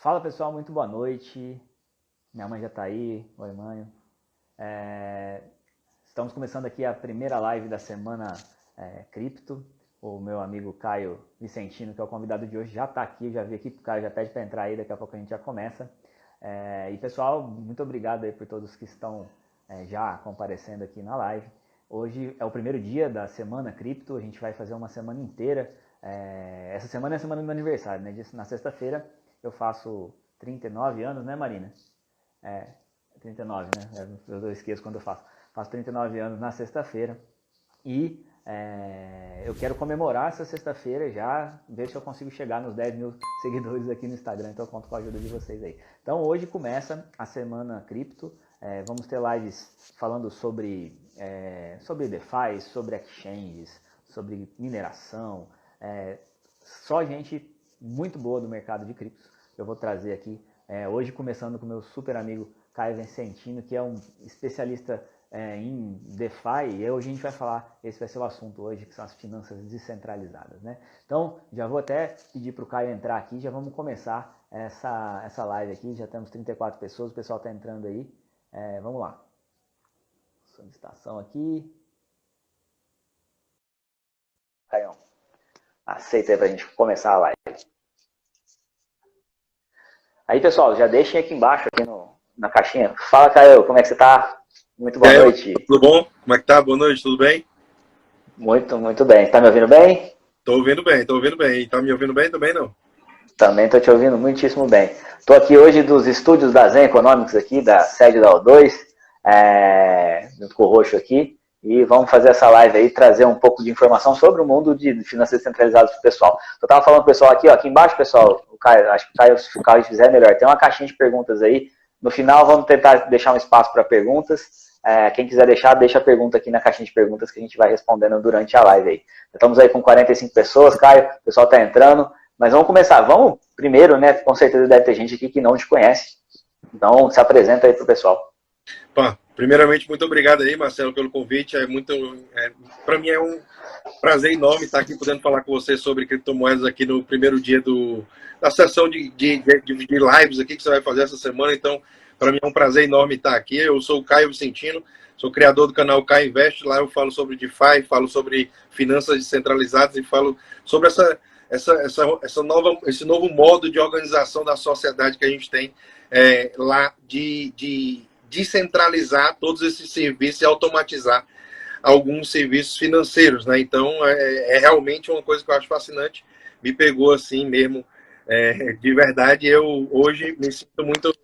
Fala pessoal, muito boa noite. Minha mãe já está aí. Oi, mãe. Estamos começando aqui a primeira live da semana Cripto. O meu amigo Caio Vicentino, que é o convidado de hoje, já está aqui. Já vi aqui, o Caio já pede para entrar aí, daqui a pouco a gente já começa. E pessoal, muito obrigado aí por todos que estão já comparecendo aqui na live. Hoje é o primeiro dia da semana Cripto, a gente vai fazer uma semana inteira. Essa semana é a semana do meu aniversário, né? Na sexta-feira eu faço 39 anos, né, Marina? 39, né? Eu esqueço quando eu faço. Faço 39 anos na sexta-feira. E eu quero comemorar essa sexta-feira já, ver se eu consigo chegar nos 10 mil seguidores aqui no Instagram. Então eu conto com a ajuda de vocês aí. Então hoje começa a semana Cripto. Vamos ter lives falando sobre DeFi, sobre exchanges, sobre mineração. Só gente muito boa do mercado de criptos eu vou trazer aqui. Hoje começando com o meu super amigo Caio Vicentino, que é um especialista em DeFi, e hoje a gente vai falar, esse vai ser o assunto hoje, que são as finanças descentralizadas, né? Então, já vou até pedir para o Caio entrar aqui, já vamos começar essa live aqui, já temos 34 pessoas, o pessoal está entrando aí, vamos lá. Solicitação aqui. Caio, aceita aí para a gente começar a live. Aí, pessoal, já deixem aqui embaixo, aqui na caixinha. Fala, Caio, como é que você tá? Muito boa noite. Tudo bom? Como é que tá? Boa noite, tudo bem? Muito, muito bem. Tá me ouvindo bem? Tô ouvindo bem, tô ouvindo bem. Tá me ouvindo bem também, não? Também tô te ouvindo muitíssimo bem. Tô aqui hoje dos estúdios da Zen Economics aqui, da sede da O2, junto com o Roxo aqui, e vamos fazer essa live aí, trazer um pouco de informação sobre o mundo de finanças descentralizadas pro pessoal. Eu tava falando pro pessoal aqui embaixo, pessoal, o Caio, acho que se o Caio fizer melhor, tem uma caixinha de perguntas aí. No final vamos tentar deixar um espaço para perguntas. Quem quiser deixar, deixa a pergunta aqui na caixinha de perguntas que a gente vai respondendo durante a live aí. Estamos aí com 45 pessoas, Caio, o pessoal está entrando, mas vamos começar. Vamos primeiro, né? Com certeza deve ter gente aqui que não te conhece. Então, se apresenta aí pro pessoal. Primeiramente, muito obrigado aí, Marcelo, pelo convite. Para mim é um prazer enorme estar aqui podendo falar com você sobre criptomoedas aqui no primeiro dia da sessão de lives aqui que você vai fazer essa semana. Então, para mim é um prazer enorme estar aqui. Eu sou o Caio Vicentino, sou criador do canal Caio Invest. Lá eu falo sobre DeFi, falo sobre finanças descentralizadas e falo sobre esse novo modo de organização da sociedade que a gente tem lá de descentralizar todos esses serviços e automatizar alguns serviços financeiros, né? Então, é realmente uma coisa que eu acho fascinante. Me pegou assim mesmo, de verdade. Eu hoje me sinto muito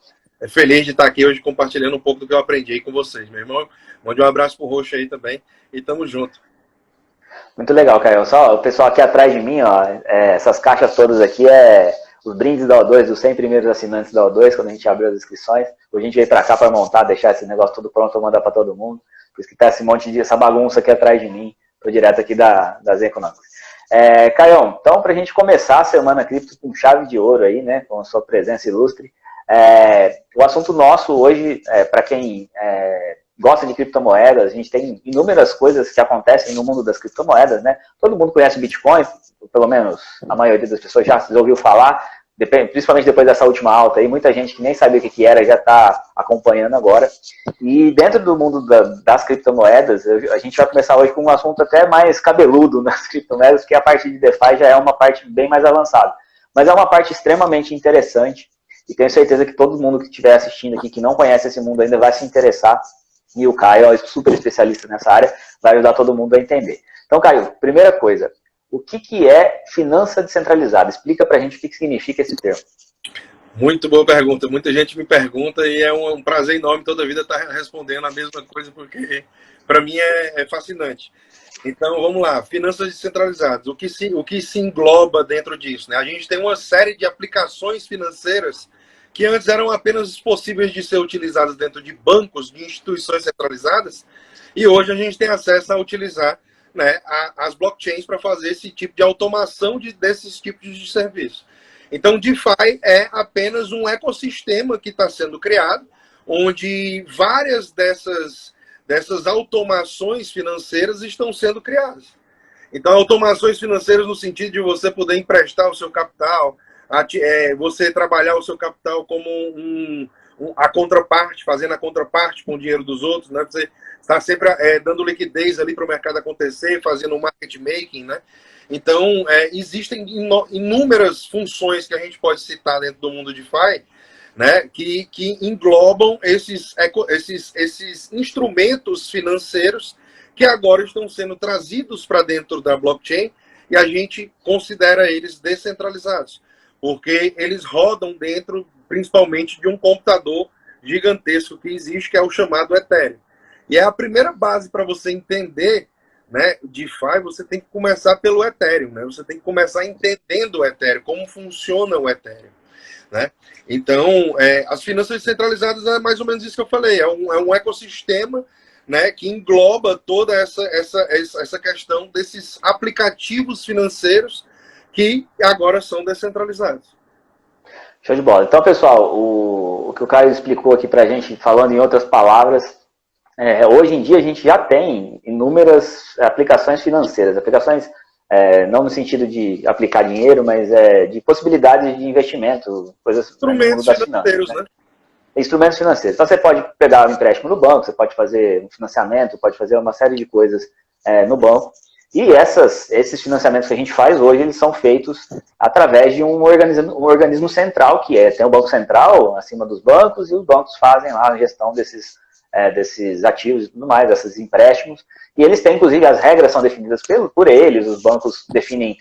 feliz de estar aqui hoje compartilhando um pouco do que eu aprendi aí com vocês, meu irmão. Mande um abraço pro Roxo aí também e tamo junto. Muito legal, Caio. Só o pessoal aqui atrás de mim, ó, essas caixas todas aqui os brindes da O2, dos 100 primeiros assinantes da O2, quando a gente abriu as inscrições. Hoje a gente veio para cá para montar, deixar esse negócio tudo pronto para mandar para todo mundo. Por isso que tá esse monte essa bagunça aqui atrás de mim. Tô direto aqui das Economics. Caio, então para a gente começar a semana cripto com chave de ouro aí, né, com a sua presença ilustre, o assunto nosso hoje, para quem gosta de criptomoedas, a gente tem inúmeras coisas que acontecem no mundo das criptomoedas, né? Todo mundo conhece o Bitcoin, pelo menos a maioria das pessoas já ouviu falar, principalmente depois dessa última alta aí, muita gente que nem sabia o que era já está acompanhando agora. E dentro do mundo das criptomoedas, a gente vai começar hoje com um assunto até mais cabeludo nas criptomoedas, porque a parte de DeFi já é uma parte bem mais avançada. Mas é uma parte extremamente interessante, e tenho certeza que todo mundo que estiver assistindo aqui, que não conhece esse mundo ainda, vai se interessar. E o Caio é super especialista nessa área, vai ajudar todo mundo a entender. Então, Caio, primeira coisa, o que é finança descentralizada? Explica pra gente o que significa esse termo. Muito boa pergunta. Muita gente me pergunta e é um prazer enorme toda a vida estar respondendo a mesma coisa, porque para mim é fascinante. Então, vamos lá. Finanças descentralizadas. O que se engloba dentro disso? Né? A gente tem uma série de aplicações financeiras que antes eram apenas possíveis de ser utilizadas dentro de bancos, de instituições centralizadas, e hoje a gente tem acesso a utilizar, né, as blockchains para fazer esse tipo de automação desses tipos de serviço. Então, DeFi é apenas um ecossistema que está sendo criado, onde várias dessas automações financeiras estão sendo criadas. Então, automações financeiras no sentido de você poder emprestar o seu capital, você trabalhar o seu capital como a contraparte, fazendo a contraparte com o dinheiro dos outros, né? Você está sempre dando liquidez ali para o mercado acontecer, fazendo um market making, né? Então, existem inúmeras funções que a gente pode citar dentro do mundo DeFi, né, que englobam esses instrumentos financeiros que agora estão sendo trazidos para dentro da blockchain e a gente considera eles descentralizados, porque eles rodam dentro, principalmente, de um computador gigantesco que existe, que é o chamado Ethereum. E é a primeira base para você entender, né, DeFi, você tem que começar pelo Ethereum, né? Você tem que começar entendendo o Ethereum, como funciona o Ethereum, né? Então, as finanças descentralizadas é mais ou menos isso que eu falei, é um ecossistema, né, que engloba toda essa questão desses aplicativos financeiros que agora são descentralizados. Show de bola. Então, pessoal, o que o Caio explicou aqui para a gente, falando em outras palavras, hoje em dia a gente já tem inúmeras aplicações financeiras, aplicações não no sentido de aplicar dinheiro, mas de possibilidades de investimento, coisas instrumentos financeiros, né? Instrumentos financeiros. Então você pode pegar um empréstimo no banco, você pode fazer um financiamento, pode fazer uma série de coisas no banco. E esses financiamentos que a gente faz hoje, eles são feitos através de um organismo central, que tem o Banco Central acima dos bancos, e os bancos fazem lá a gestão desses ativos e tudo mais, desses empréstimos. E eles têm, inclusive, as regras são definidas por eles, os bancos definem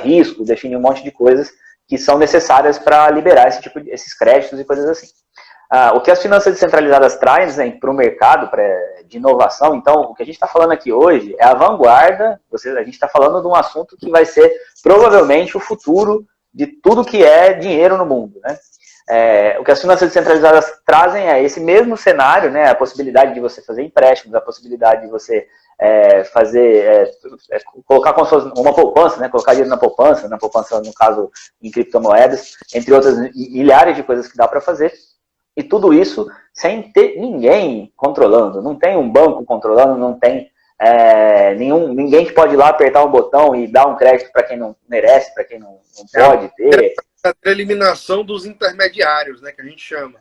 risco, definem um monte de coisas que são necessárias para liberar esses créditos e coisas assim. O que as finanças descentralizadas trazem para o mercado de inovação, então, o que a gente está falando aqui hoje é a vanguarda, a gente está falando de um assunto que vai ser provavelmente o futuro de tudo que é dinheiro no mundo, né? O que as finanças descentralizadas trazem é esse mesmo cenário, né? A possibilidade de você fazer empréstimos, a possibilidade de você colocar uma poupança, né? Colocar dinheiro na poupança no caso em criptomoedas, entre outras milhares de coisas que dá para fazer. E tudo isso sem ter ninguém controlando. Não tem um banco controlando, não tem ninguém que pode ir lá apertar um botão e dar um crédito para quem não merece, para quem não pode ter. A eliminação dos intermediários, né, que a gente chama.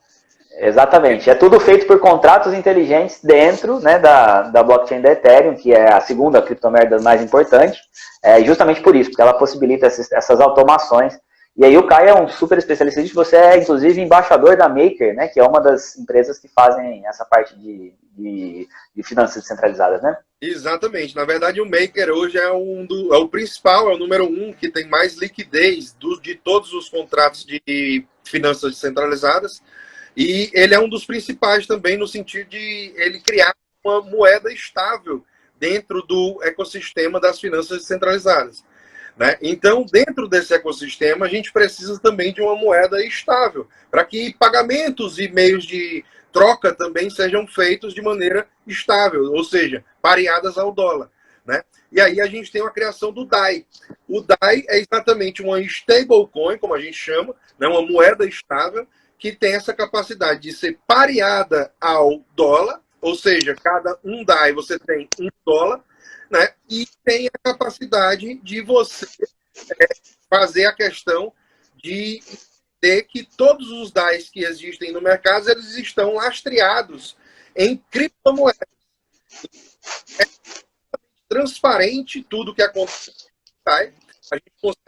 Exatamente. É tudo feito por contratos inteligentes dentro, né, da blockchain da Ethereum, que é a segunda criptomoeda mais importante, justamente por isso, porque ela possibilita essas automações. E aí o Caio é um super especialista disso, você é inclusive embaixador da Maker, né, que é uma das empresas que fazem essa parte de finanças descentralizadas, né? Exatamente. Na verdade, o Maker hoje é o principal, é o número 1 que tem mais liquidez de todos os contratos de finanças descentralizadas. E ele é um dos principais também no sentido de ele criar uma moeda estável dentro do ecossistema das finanças descentralizadas, né? Então, dentro desse ecossistema, a gente precisa também de uma moeda estável, para que pagamentos e meios de troca também sejam feitos de maneira estável, ou seja, pareadas ao dólar, né? E aí a gente tem a criação do DAI. O DAI é exatamente uma stablecoin, como a gente chama, né? Uma moeda estável que tem essa capacidade de ser pareada ao dólar, ou seja, cada um DAI você tem $1, né? E tem a capacidade de você fazer a questão de ter que todos os DAIs que existem no mercado, eles estão lastreados em criptomoedas. É transparente tudo que acontece. A gente consegue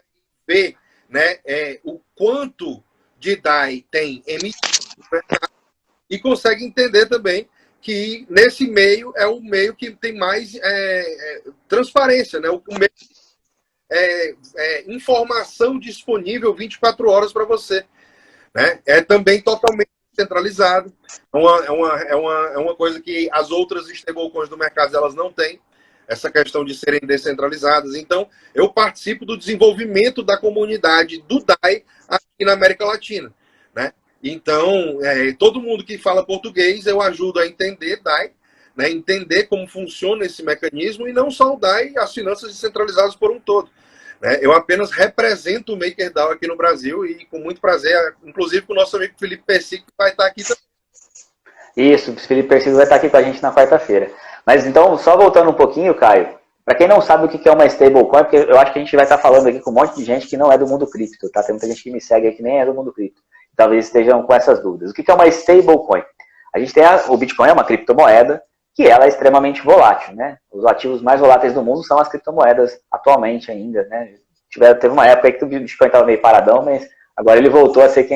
ver, né, o quanto de DAI tem emitido no mercado e consegue entender também que nesse meio é o meio que tem mais transparência, né? O meio informação disponível 24 horas para você, né? É também totalmente centralizado. É uma coisa que as outras stablecoins do mercado elas não têm, essa questão de serem descentralizadas. Então, eu participo do desenvolvimento da comunidade do DAI aqui na América Latina, né? Então, todo mundo que fala português, eu ajudo a entender DAI, né, entender como funciona esse mecanismo, e não só o DAI, as finanças descentralizadas por um todo, né? Eu apenas represento o MakerDAO aqui no Brasil e com muito prazer, inclusive com o nosso amigo Felipe Persico, que vai estar aqui também. Isso, o Felipe Persico vai estar aqui com a gente na quarta-feira. Mas então, só voltando um pouquinho, Caio, Para quem não sabe o que é uma stablecoin, porque eu acho que a gente vai estar falando aqui com um monte de gente que não é do mundo cripto, tá? Tem muita gente que me segue aqui que nem é do mundo cripto. Talvez estejam com essas dúvidas. O que é uma stablecoin? A gente tem o Bitcoin, é uma criptomoeda, que ela é extremamente volátil, né? Os ativos mais voláteis do mundo são as criptomoedas atualmente ainda, né? Teve uma época aí que o Bitcoin estava meio paradão, mas agora ele voltou a ser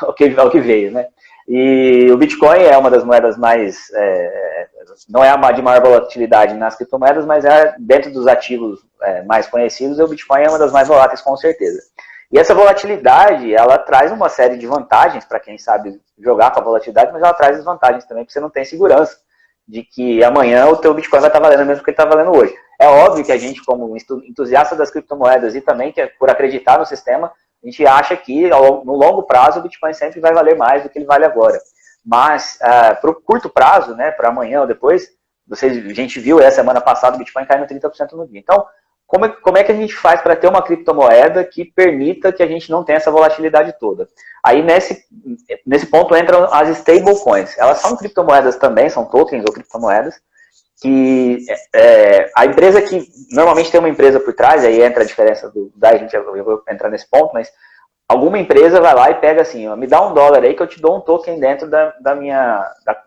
o que veio, né? E o Bitcoin é uma das moedas mais... não é a de maior volatilidade nas criptomoedas, mas é dentro dos ativos mais conhecidos, o Bitcoin é uma das mais voláteis, com certeza. E essa volatilidade, ela traz uma série de vantagens para quem sabe jogar com a volatilidade, mas ela traz desvantagens também, porque você não tem segurança de que amanhã o teu Bitcoin vai estar valendo mesmo que ele está valendo hoje. É óbvio que a gente, como entusiasta das criptomoedas e também que por acreditar no sistema, a gente acha que no longo prazo o Bitcoin sempre vai valer mais do que ele vale agora. Mas para o curto prazo, né, para amanhã ou depois, a gente viu essa semana passada o Bitcoin caindo 30% no dia. Então, como é que a gente faz para ter uma criptomoeda que permita que a gente não tenha essa volatilidade toda? Aí, nesse ponto, entram as stablecoins. Elas são criptomoedas também, são tokens ou criptomoedas, que a empresa que normalmente tem uma empresa por trás, aí entra a diferença eu vou entrar nesse ponto, mas alguma empresa vai lá e pega assim, ó, me dá $1 aí que eu te dou um token dentro da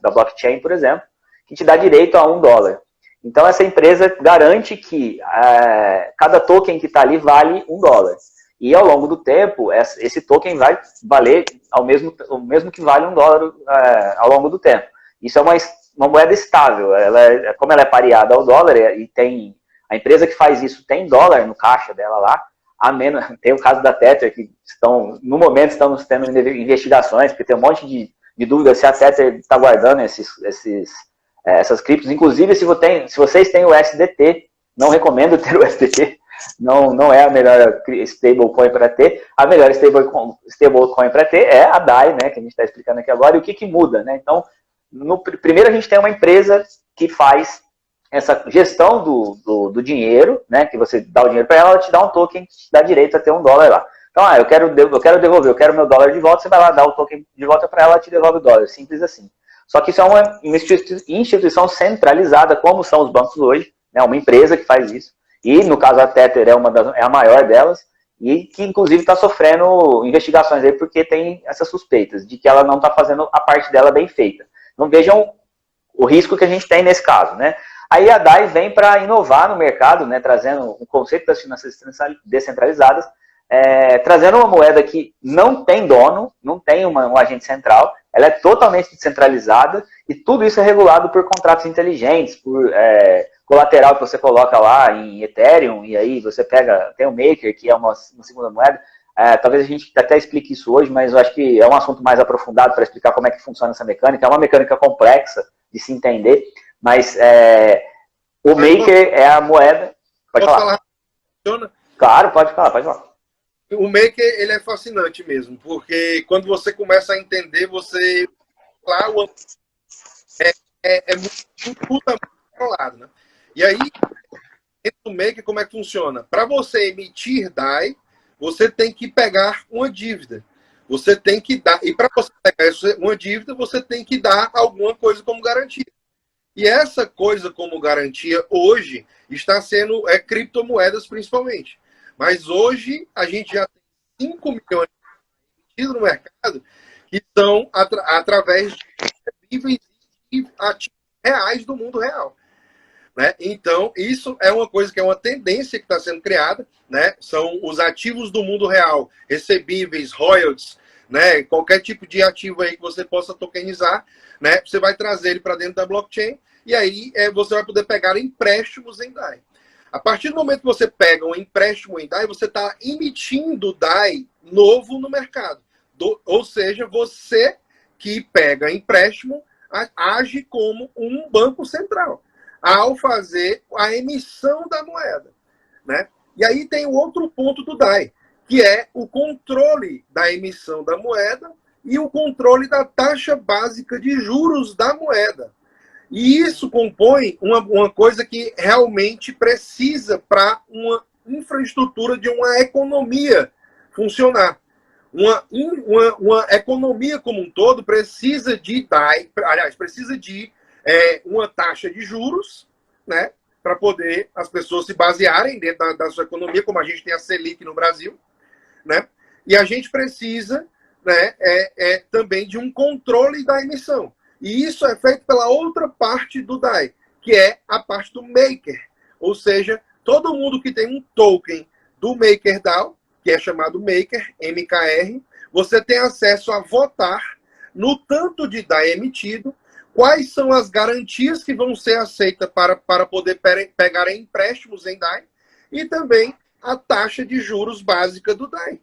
blockchain, por exemplo, que te dá direito a $1. Então, essa empresa garante que cada token que está ali vale $1. E, ao longo do tempo, esse token vai valer o mesmo que vale $1 ao longo do tempo. Isso é uma moeda estável. Como ela é pareada ao dólar, e a empresa que faz isso tem dólar no caixa dela lá, tem o caso da Tether, que no momento estamos tendo investigações, porque tem um monte de dúvidas se a Tether está guardando essas criptos. Inclusive, se vocês têm o SDT, não recomendo ter o SDT, não é a melhor stablecoin para ter. A melhor stablecoin para ter é a DAI, né, que a gente está explicando aqui agora, e o que muda, né? Então, primeiro a gente tem uma empresa que faz essa gestão do dinheiro, né, que você dá o dinheiro para ela te dá um token que te dá direito a ter $1 lá. Então, eu quero devolver, eu quero meu dólar de volta, você vai lá dar o token de volta para ela, te devolve o dólar, simples assim. Só que isso é uma instituição centralizada, como são os bancos hoje, né? Uma empresa que faz isso. E, no caso, a Tether é a maior delas, e que, inclusive, está sofrendo investigações aí, porque tem essas suspeitas de que ela não está fazendo a parte dela bem feita. Não vejam o risco que a gente tem nesse caso, né? Aí a DAI vem para inovar no mercado, né? Trazendo o conceito das finanças descentralizadas, trazendo uma moeda que não tem dono, não tem um agente central, ela é totalmente descentralizada e tudo isso é regulado por contratos inteligentes, por colateral que você coloca lá em Ethereum, e aí você tem o Maker, que é uma segunda moeda. Talvez a gente até explique isso hoje, mas eu acho que é um assunto mais aprofundado para explicar como é que funciona essa mecânica. É uma mecânica complexa de se entender, mas o Maker é a moeda... Pode falar? Claro, pode falar. O Maker, ele é fascinante mesmo, porque quando você começa a entender, você... Claro, muito controlado, né? E aí, dentro do Maker, como é que funciona? Para você emitir DAI, você tem que pegar uma dívida. Você tem que dar... E para você pegar uma dívida, você tem que dar alguma coisa como garantia. E essa coisa como garantia, hoje, está sendo criptomoedas, principalmente. Mas hoje a gente já tem 5 milhões emitidos no mercado que são através de níveis de ativos reais do mundo real. Né? Então, isso é uma coisa que é uma tendência que está sendo criada. Né? São os ativos do mundo real, recebíveis, royalties, né? Qualquer tipo de ativo aí que você possa tokenizar, né? Você vai trazer ele para dentro da blockchain e aí você vai poder pegar empréstimos em DAI. A partir do momento que você pega um empréstimo em DAI, você está emitindo DAI novo no mercado. Ou seja, você que pega empréstimo age como um banco central ao fazer a emissão da moeda. Né? E aí tem o outro ponto do DAI, que é o controle da emissão da moeda e o controle da taxa básica de juros da moeda. E isso compõe uma coisa que realmente precisa para uma infraestrutura de uma economia funcionar. Uma economia como um todo precisa de DAI, aliás, precisa de uma taxa de juros, né, para poder as pessoas se basearem dentro da sua economia, como a gente tem a Selic no Brasil, né? E a gente precisa, né, também de um controle da emissão. E isso é feito pela outra parte do DAI, que é a parte do Maker. Ou seja, todo mundo que tem um token do MakerDAO, que é chamado Maker, MKR, você tem acesso a votar no tanto de DAI emitido, quais são as garantias que vão ser aceitas para poder pegar empréstimos em DAI, e também a taxa de juros básica do DAI.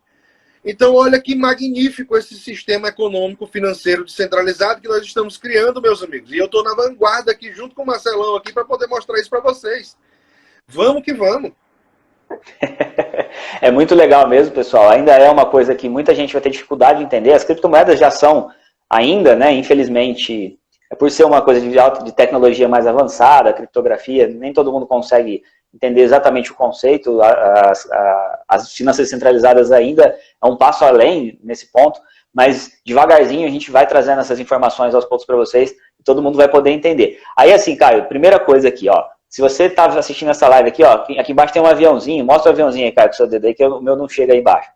Então, olha que magnífico esse sistema econômico financeiro descentralizado que nós estamos criando, meus amigos. E eu estou na vanguarda aqui, junto com o Marcelão, aqui para poder mostrar isso para vocês. Vamos que vamos. É muito legal mesmo, pessoal. Ainda é uma coisa que muita gente vai ter dificuldade de entender. As criptomoedas já são, ainda, né, infelizmente, por ser uma coisa de tecnologia mais avançada, a criptografia, nem todo mundo consegue entender exatamente o conceito. As finanças centralizadas ainda é um passo além nesse ponto, mas devagarzinho a gente vai trazendo essas informações aos poucos para vocês e todo mundo vai poder entender. Aí assim, Caio, primeira coisa aqui, ó, se você está assistindo essa live aqui, ó, aqui embaixo tem um aviãozinho, mostra o aviãozinho aí, Caio, com o seu dedo aí, que o meu não chega aí embaixo.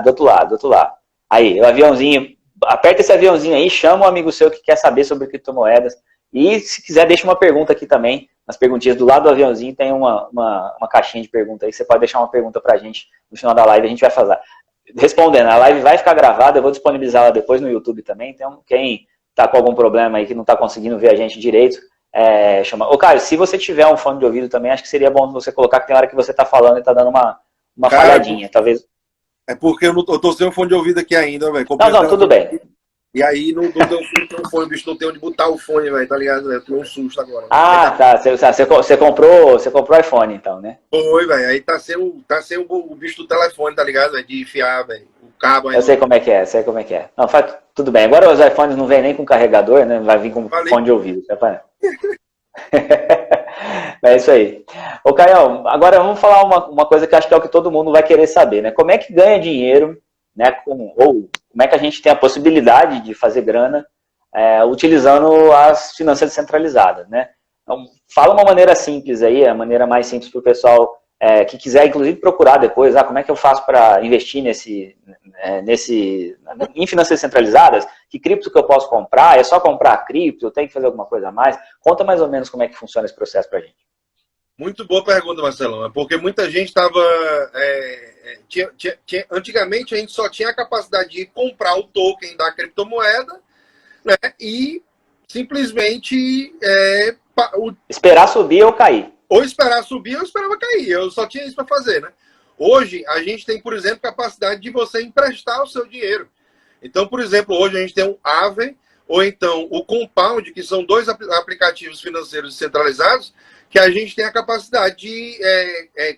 Do outro lado, do outro lado. Aí, o aviãozinho, aperta esse aviãozinho aí, chama um amigo seu que quer saber sobre criptomoedas e se quiser deixa uma pergunta aqui também. Nas perguntinhas do lado do aviãozinho tem uma caixinha de pergunta aí, você pode deixar uma pergunta pra gente no final da live, a gente vai fazer. Respondendo, a live vai ficar gravada, eu vou disponibilizar ela depois no YouTube também, então quem tá com algum problema aí que não tá conseguindo ver a gente direito, chama. Ô Caio, se você tiver um fone de ouvido também, acho que seria bom você colocar, que tem hora que você tá falando e tá dando uma falhadinha, talvez. É porque eu tô sem um fone de ouvido aqui ainda, velho. Não, tudo bem. E aí não deu o fone, bicho, não tem onde botar o fone, velho, tá ligado? Eu tomei um susto agora. Tá. Você comprou iPhone, então, né? Foi, velho. Aí tá sem o bicho do telefone, tá ligado? Véio? De enfiar, velho. O cabo aí. Eu sei como é que é, Não, tudo bem. Agora os iPhones não vêm nem com carregador, né? Vai vir com fone de ouvido. É isso aí. Ô, Caio, agora vamos falar uma coisa que acho que é o que todo mundo vai querer saber, né? Como é que ganha dinheiro, né? Ou como é que a gente tem a possibilidade de fazer grana utilizando as finanças descentralizadas, né? Então, fala uma maneira simples aí, a maneira mais simples para o pessoal que quiser, inclusive, procurar depois, como é que eu faço para investir em finanças descentralizadas? Que cripto que eu posso comprar? É só comprar cripto? Eu tenho que fazer alguma coisa a mais? Conta mais ou menos como é que funciona esse processo para a gente. Muito boa pergunta, Marcelão. Porque muita gente estava... antigamente a gente só tinha a capacidade de comprar o token da criptomoeda, né, e simplesmente esperar subir ou cair. Ou esperar subir ou esperava cair. Eu só tinha isso para fazer, né? Hoje a gente tem, por exemplo, capacidade de você emprestar o seu dinheiro. Então, por exemplo, hoje a gente tem o Aave ou então o Compound, que são dois aplicativos financeiros descentralizados, que a gente tem a capacidade de,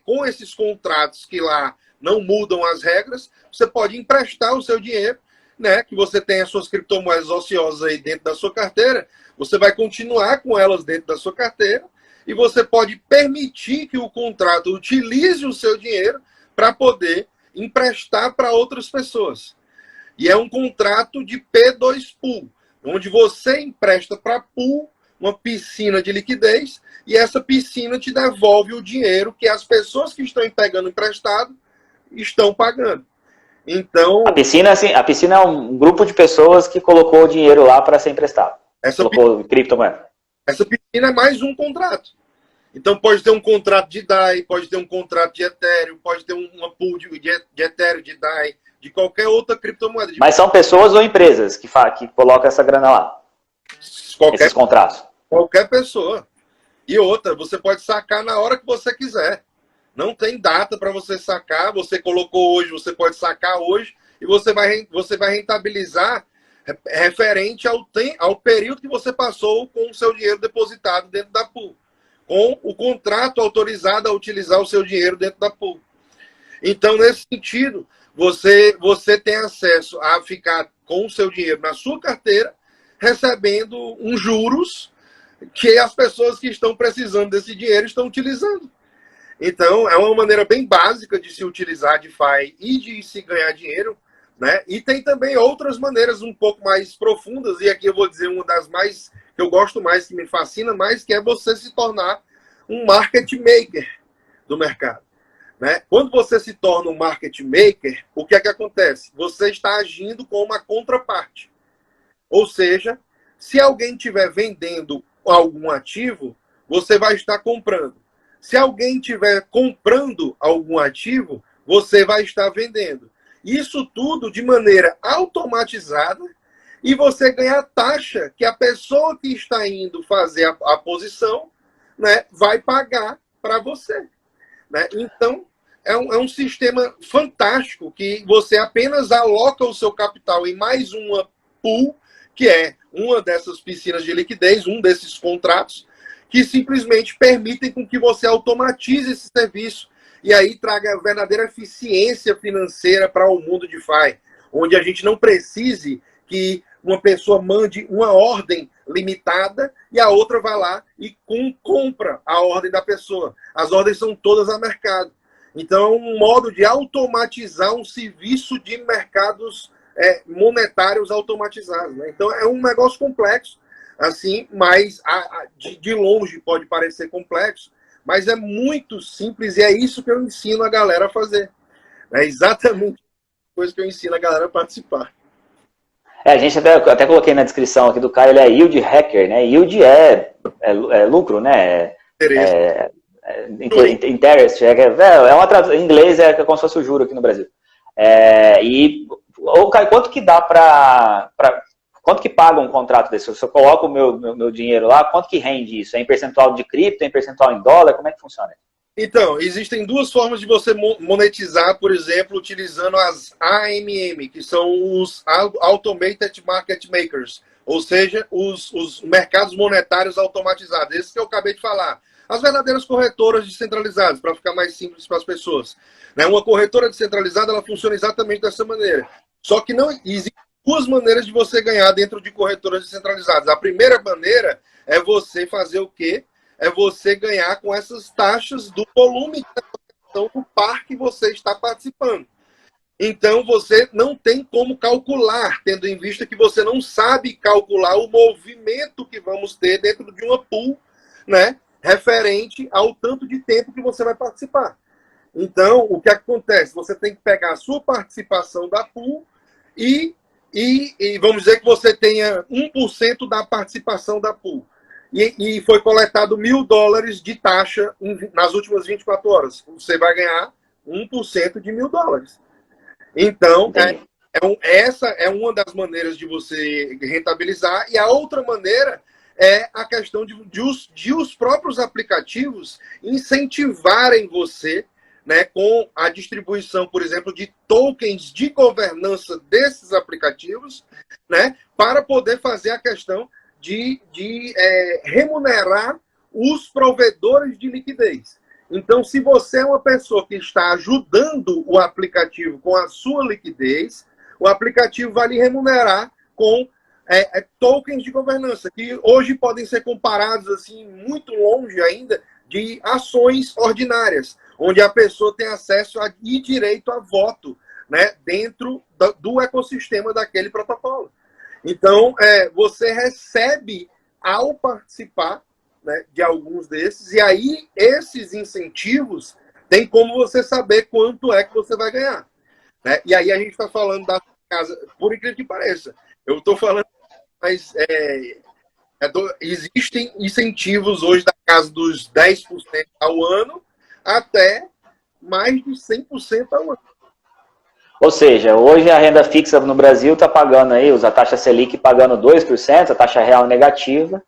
com esses contratos que lá não mudam as regras, você pode emprestar o seu dinheiro, né? Que você tem as suas criptomoedas ociosas aí dentro da sua carteira, você vai continuar com elas dentro da sua carteira e você pode permitir que o contrato utilize o seu dinheiro para poder emprestar para outras pessoas. E é um contrato de P2 Pool, onde você empresta para pool uma piscina de liquidez e essa piscina te devolve o dinheiro que as pessoas que estão pegando emprestado estão pagando. Então, a piscina é um grupo de pessoas que colocou o dinheiro lá para ser emprestado. Colocou criptomoeda. Essa piscina é mais um contrato. Então pode ter um contrato de DAI, pode ter um contrato de Ethereum, pode ter uma pool de Ethereum, de DAI, de qualquer outra criptomoeda. Mas são pessoas ou empresas que colocam essa grana lá? Esses contratos? Qualquer pessoa. E outra, você pode sacar na hora que você quiser. Não tem data para você sacar. Você colocou hoje, você pode sacar hoje e você vai rentabilizar referente ao período que você passou com o seu dinheiro depositado dentro da pool, com o contrato autorizado a utilizar o seu dinheiro dentro da pool. Então, nesse sentido, você tem acesso a ficar com o seu dinheiro na sua carteira, recebendo uns juros que as pessoas que estão precisando desse dinheiro estão utilizando. Então, é uma maneira bem básica de se utilizar DeFi e de se ganhar dinheiro, né? E tem também outras maneiras um pouco mais profundas, e aqui eu vou dizer uma das mais que eu gosto mais, que me fascina mais, que é você se tornar um market maker do mercado. Né? Quando você se torna um market maker, o que é que acontece? Você está agindo como uma contraparte. Ou seja, se alguém estiver vendendo algum ativo, você vai estar comprando. Se alguém estiver comprando algum ativo, você vai estar vendendo. Isso tudo de maneira automatizada e você ganha a taxa que a pessoa que está indo fazer a posição, né, vai pagar para você. Né? Então, é um sistema fantástico que você apenas aloca o seu capital em mais uma pool, que é uma dessas piscinas de liquidez, um desses contratos, que simplesmente permitem com que você automatize esse serviço e aí traga verdadeira eficiência financeira para o mundo DeFi, onde a gente não precise que uma pessoa mande uma ordem limitada e a outra vai lá e compra a ordem da pessoa. As ordens são todas a mercado. Então, é um modo de automatizar um serviço de mercados monetários automatizados. Né? Então, é um negócio complexo, assim, mas de longe pode parecer complexo, mas é muito simples e é isso que eu ensino a galera a fazer. É exatamente a coisa que eu ensino a galera a participar. A gente até coloquei na descrição aqui do Caio, ele é yield hacker, né? Yield é lucro, né? Interest, em inglês é como se fosse o juro aqui no Brasil. Caio, quanto que dá quanto que paga um contrato desse? Se eu coloco o meu dinheiro lá, quanto que rende isso? É em percentual de cripto, é em percentual em dólar? Como é que funciona? Então, existem duas formas de você monetizar, por exemplo, utilizando as AMM, que são os Automated Market Makers, ou seja, os mercados monetários automatizados. Esse que eu acabei de falar. As verdadeiras corretoras descentralizadas, para ficar mais simples para as pessoas. Uma corretora descentralizada, ela funciona exatamente dessa maneira. Só que não existem duas maneiras de você ganhar dentro de corretoras descentralizadas. A primeira maneira é você fazer o quê? É você ganhar com essas taxas do volume de negociação do par que você está participando. Então, você não tem como calcular, tendo em vista que você não sabe calcular o movimento que vamos ter dentro de uma pool, né, referente ao tanto de tempo que você vai participar. Então, o que acontece? Você tem que pegar a sua participação da pool e vamos dizer que você tenha 1% da participação da pool. E foi coletado $1.000 de taxa nas últimas 24 horas. Você vai ganhar 1% de $1.000. Então, essa é uma das maneiras de você rentabilizar. E a outra maneira é a questão de os próprios aplicativos incentivarem você, né, com a distribuição, por exemplo, de tokens de governança desses aplicativos, né, para poder fazer a questão de remunerar os provedores de liquidez. Então, se você é uma pessoa que está ajudando o aplicativo com a sua liquidez, o aplicativo vai lhe remunerar com tokens de governança, que hoje podem ser comparados assim muito longe ainda de ações ordinárias, onde a pessoa tem acesso e direito a voto, né, dentro do ecossistema daquele protocolo. Então, você recebe ao participar, né, de alguns desses, e aí esses incentivos tem como você saber quanto é que você vai ganhar. Né? E aí a gente está falando da casa, por incrível que pareça, eu estou falando, mas existem incentivos hoje da casa dos 10% ao ano até mais de 100% ao ano. Ou seja, hoje a renda fixa no Brasil está pagando aí, a taxa Selic pagando 2%, a taxa real negativa,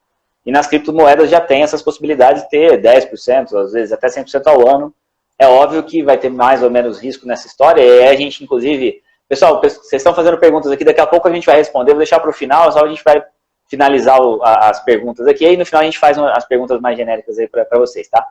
e nas criptomoedas já tem essas possibilidades de ter 10%, às vezes até 100% ao ano. É óbvio que vai ter mais ou menos risco nessa história, e a gente, inclusive... Pessoal, vocês estão fazendo perguntas aqui, daqui a pouco a gente vai responder, vou deixar para o final, só a gente vai finalizar as perguntas aqui, e no final a gente faz as perguntas mais genéricas aí para vocês, tá?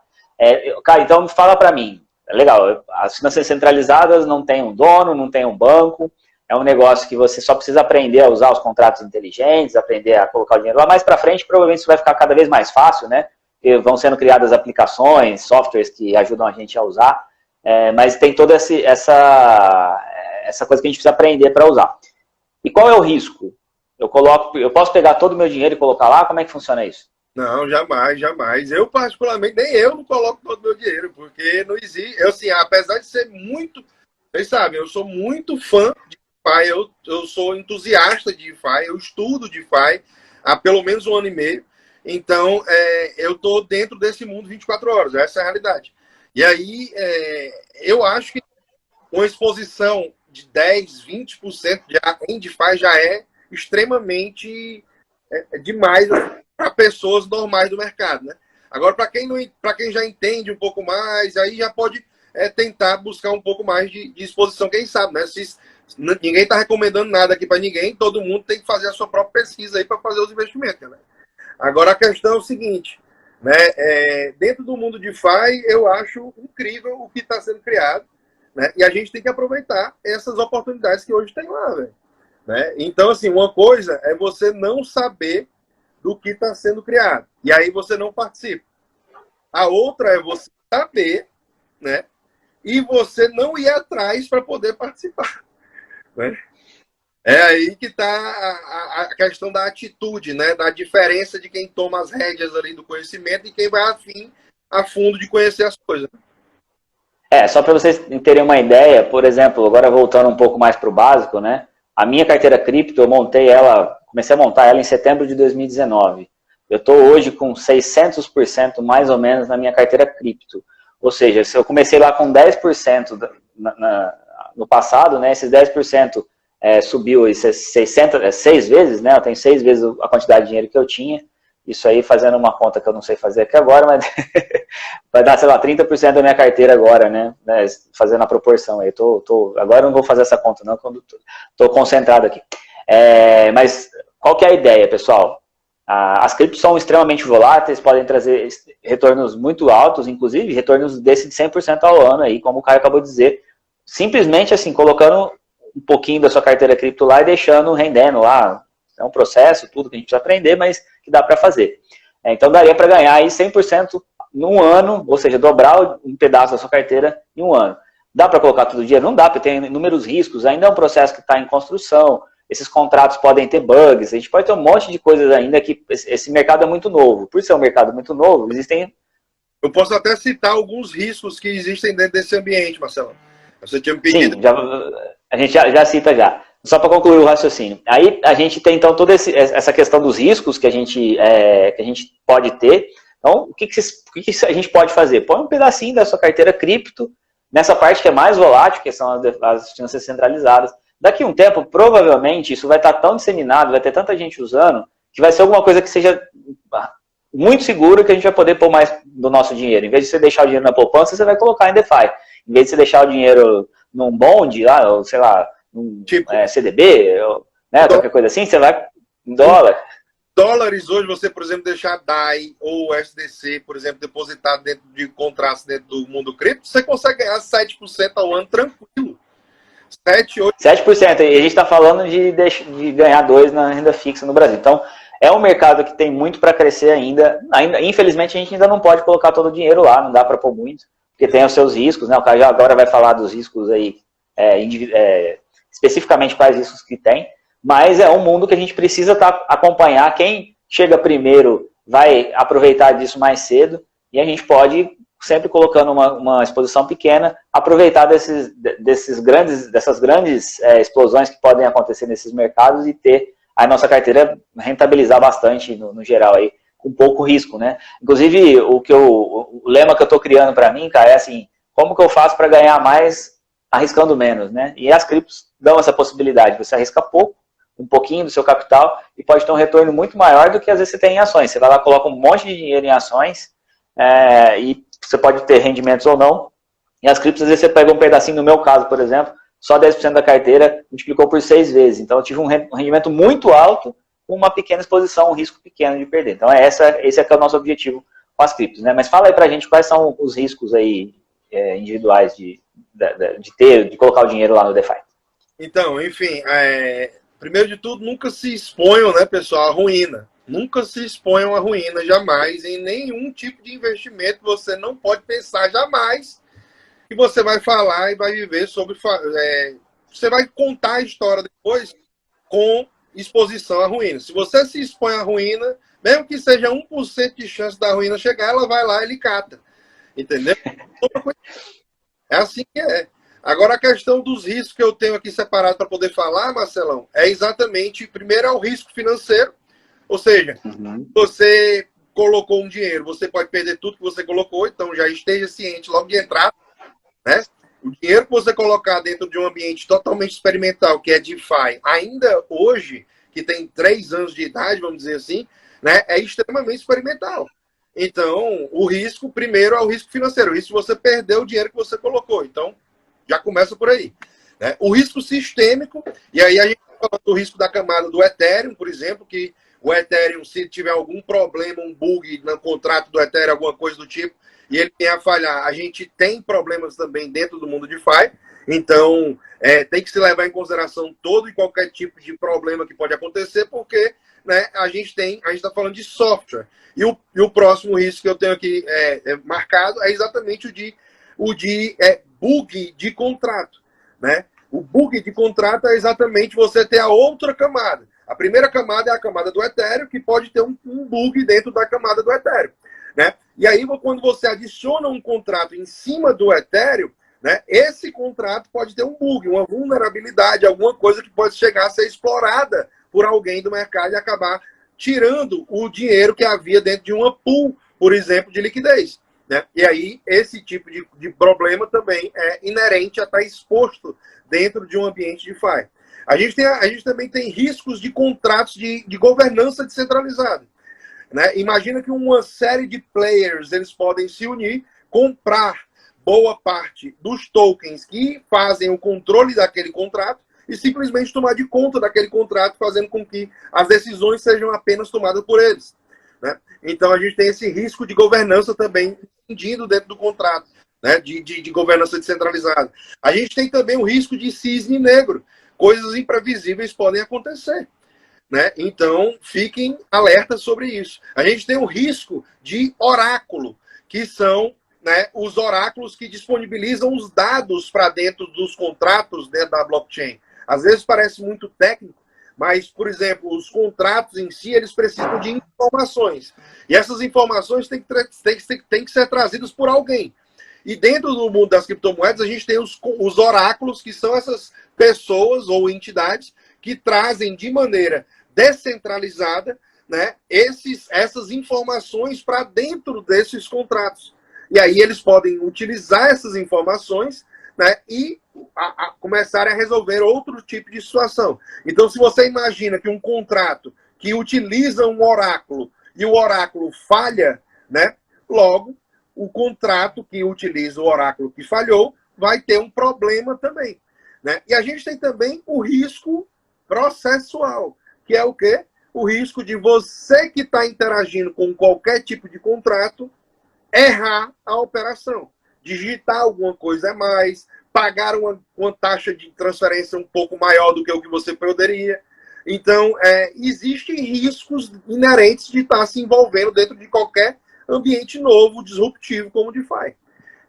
Cara, então fala para mim. Legal, as finanças centralizadas não tem um dono, não tem um banco, é um negócio que você só precisa aprender a usar os contratos inteligentes, aprender a colocar o dinheiro lá. Mais para frente, provavelmente isso vai ficar cada vez mais fácil, né? E vão sendo criadas aplicações, softwares que ajudam a gente a usar, mas tem toda essa coisa que a gente precisa aprender para usar. E qual é o risco? Eu posso pegar todo o meu dinheiro e colocar lá? Como é que funciona isso? Não, jamais, jamais. Eu, particularmente, nem eu não coloco todo o meu dinheiro, porque não existe. Eu, assim, apesar de ser muito. Vocês sabem, eu sou muito fã de DeFi, eu sou entusiasta de DeFi, eu estudo DeFi há pelo menos um ano e meio. Então, eu estou dentro desse mundo 24 horas, essa é a realidade. E aí, eu acho que uma exposição de 10, 20% em DeFi já é extremamente demais para pessoas normais do mercado, né? Agora, para quem já entende um pouco mais, aí já pode tentar buscar um pouco mais de exposição, quem sabe, né? Se ninguém está recomendando nada aqui para ninguém, todo mundo tem que fazer a sua própria pesquisa aí para fazer os investimentos, né? Agora, a questão é o seguinte, né? Dentro do mundo de DeFi, eu acho incrível o que está sendo criado, né? E a gente tem que aproveitar essas oportunidades que hoje tem lá, velho. Né? Então, assim, uma coisa é você não saber do que está sendo criado. E aí você não participa. A outra é você saber, né? E você não ir atrás para poder participar. Né? É aí que está a questão da atitude, né? Da diferença de quem toma as rédeas ali do conhecimento e quem vai a fundo de conhecer as coisas. Só para vocês terem uma ideia, por exemplo, agora voltando um pouco mais para o básico, né? A minha carteira cripto, eu comecei a montar ela em setembro de 2019. Eu estou hoje com 600% mais ou menos na minha carteira cripto. Ou seja, se eu comecei lá com 10% no passado, né, esses 10% subiu 6 vezes, né, eu tenho 6 vezes a quantidade de dinheiro que eu tinha. Isso aí fazendo uma conta que eu não sei fazer aqui agora, mas vai dar, sei lá, 30% da minha carteira agora, né, fazendo a proporção aí. Agora eu não vou fazer essa conta não, quando estou concentrado aqui. Mas qual que é a ideia, pessoal? As criptos são extremamente voláteis, podem trazer retornos muito altos, inclusive retornos desse de 100% ao ano aí, como o Caio acabou de dizer. Simplesmente assim, colocando um pouquinho da sua carteira cripto lá e deixando rendendo lá. É um processo, tudo que a gente precisa aprender, mas que dá para fazer. Então daria para ganhar aí 100% num ano, ou seja, dobrar um pedaço da sua carteira em um ano. Dá para colocar todo o dinheiro? Não dá, porque tem inúmeros riscos, ainda é um processo que está em construção, esses contratos podem ter bugs, a gente pode ter um monte de coisas ainda que esse mercado é muito novo. Por ser um mercado muito novo, existem... Eu posso até citar alguns riscos que existem dentro desse ambiente, Marcelo. Você tinha me pedido. Sim, a gente já cita já. Só para concluir o raciocínio. Aí a gente tem então toda essa questão dos riscos que a gente pode ter. Então, o que a gente pode fazer? Põe um pedacinho da sua carteira cripto nessa parte que é mais volátil, que são as finanças centralizadas. Daqui a um tempo, provavelmente, isso vai estar tão disseminado, vai ter tanta gente usando, que vai ser alguma coisa que seja muito seguro que a gente vai poder pôr mais do nosso dinheiro. Em vez de você deixar o dinheiro na poupança, você vai colocar em DeFi. Em vez de você deixar o dinheiro num bonde, lá, ou sei lá, num CDB, né, qualquer coisa assim, você vai em dólar. Dólares hoje, você, por exemplo, deixar DAI ou SDC, por exemplo, depositado dentro de contratos dentro do mundo cripto, você consegue ganhar 7% ao ano tranquilo. 7%. E a gente está falando de ganhar 2% na renda fixa no Brasil. Então, é um mercado que tem muito para crescer ainda. Infelizmente, a gente ainda não pode colocar todo o dinheiro lá, não dá para pôr muito, porque tem os seus riscos, né? O Caio agora vai falar dos riscos aí, especificamente quais riscos que tem, mas é um mundo que a gente precisa acompanhar. Quem chega primeiro vai aproveitar disso mais cedo, e a gente pode, sempre colocando uma exposição pequena, aproveitar dessas grandes explosões que podem acontecer nesses mercados e ter a nossa carteira rentabilizar bastante no geral aí, com pouco risco, né? Inclusive, o lema que eu estou criando para mim, cara, é assim, como que eu faço para ganhar mais arriscando menos, né? E as criptos dão essa possibilidade, você arrisca pouco, um pouquinho do seu capital, e pode ter um retorno muito maior do que às vezes você tem em ações. Você vai lá, coloca um monte de dinheiro em ações, e você pode ter rendimentos ou não, e as criptos, às vezes você pega um pedacinho, no meu caso, por exemplo, só 10% da carteira multiplicou por 6 vezes. Então eu tive um rendimento muito alto com uma pequena exposição, um risco pequeno de perder. Então esse é que é o nosso objetivo com as criptos, né? Mas fala aí pra gente quais são os riscos aí individuais de colocar o dinheiro lá no DeFi. Então, enfim, primeiro de tudo, nunca se exponham, né, pessoal, à ruína. Nunca se exponham à ruína, jamais. Em nenhum tipo de investimento você não pode pensar jamais que você vai falar e vai viver sobre... você vai contar a história depois com exposição à ruína. Se você se expõe à ruína, Mesmo que seja 1% de chance da ruína chegar, ela vai lá e ele cata. Entendeu? É assim que é. Agora, a questão dos riscos que eu tenho aqui separado para poder falar, Marcelão, é exatamente, primeiro é o risco financeiro, ou seja, você colocou um dinheiro, você pode perder tudo que você colocou, então já esteja ciente logo de entrar, né? O dinheiro que você colocar dentro de um ambiente totalmente experimental, que é DeFi, ainda hoje, que tem 3 anos de idade, vamos dizer assim, né, é extremamente experimental. Então, o risco, primeiro, é o risco financeiro, o risco de você perder o dinheiro que você colocou. Então, já começa por aí. Né? O risco sistêmico, e aí a gente fala do risco da camada do Ethereum, por exemplo, que o Ethereum, se tiver algum problema, um bug no contrato do Ethereum, alguma coisa do tipo, e ele tem a falhar, a gente tem problemas também dentro do mundo DeFi, então tem que se levar em consideração todo e qualquer tipo de problema que pode acontecer, porque né, a gente está falando de software. E o próximo risco que eu tenho aqui marcado é exatamente o de bug de contrato. Né? O bug de contrato é exatamente você ter a outra camada. A primeira camada é a camada do Ethereum, que pode ter um bug dentro da camada do Ethereum. Né? E aí, quando você adiciona um contrato em cima do Ethereum, né, esse contrato pode ter um bug, uma vulnerabilidade, alguma coisa que pode chegar a ser explorada por alguém do mercado e acabar tirando o dinheiro que havia dentro de uma pool, por exemplo, de liquidez. Né? E aí, esse tipo de problema também é inerente a estar exposto dentro de um ambiente de DeFi. A gente também tem riscos de contratos de governança descentralizada. Né? Imagina que uma série de players eles podem se unir, comprar boa parte dos tokens que fazem o controle daquele contrato e simplesmente tomar de conta daquele contrato, fazendo com que as decisões sejam apenas tomadas por eles. Né? Então a gente tem esse risco de governança também incidindo dentro do contrato, né? de governança descentralizada. A gente tem também o risco de cisne negro. Coisas imprevisíveis podem acontecer. Né? Então, fiquem alertas sobre isso. A gente tem o risco de oráculo, que são né, os oráculos que disponibilizam os dados para dentro dos contratos dentro da blockchain. Às vezes parece muito técnico, mas, por exemplo, os contratos em si, eles precisam de informações. E essas informações têm que ser trazidas por alguém. E dentro do mundo das criptomoedas, a gente tem os oráculos, que são essas pessoas ou entidades que trazem de maneira descentralizada né, essas informações para dentro desses contratos. E aí eles podem utilizar essas informações né, e começarem a resolver outro tipo de situação. Então, se você imagina que um contrato que utiliza um oráculo e o oráculo falha, né, logo, o contrato que utiliza o oráculo que falhou vai ter um problema também. Né? E a gente tem também o risco processual, que é o quê? O risco de você que está interagindo com qualquer tipo de contrato errar a operação, digitar alguma coisa a mais, pagar uma taxa de transferência um pouco maior do que o que você poderia. Então, existem riscos inerentes de estar se envolvendo dentro de qualquer ambiente novo, disruptivo, como o DeFi.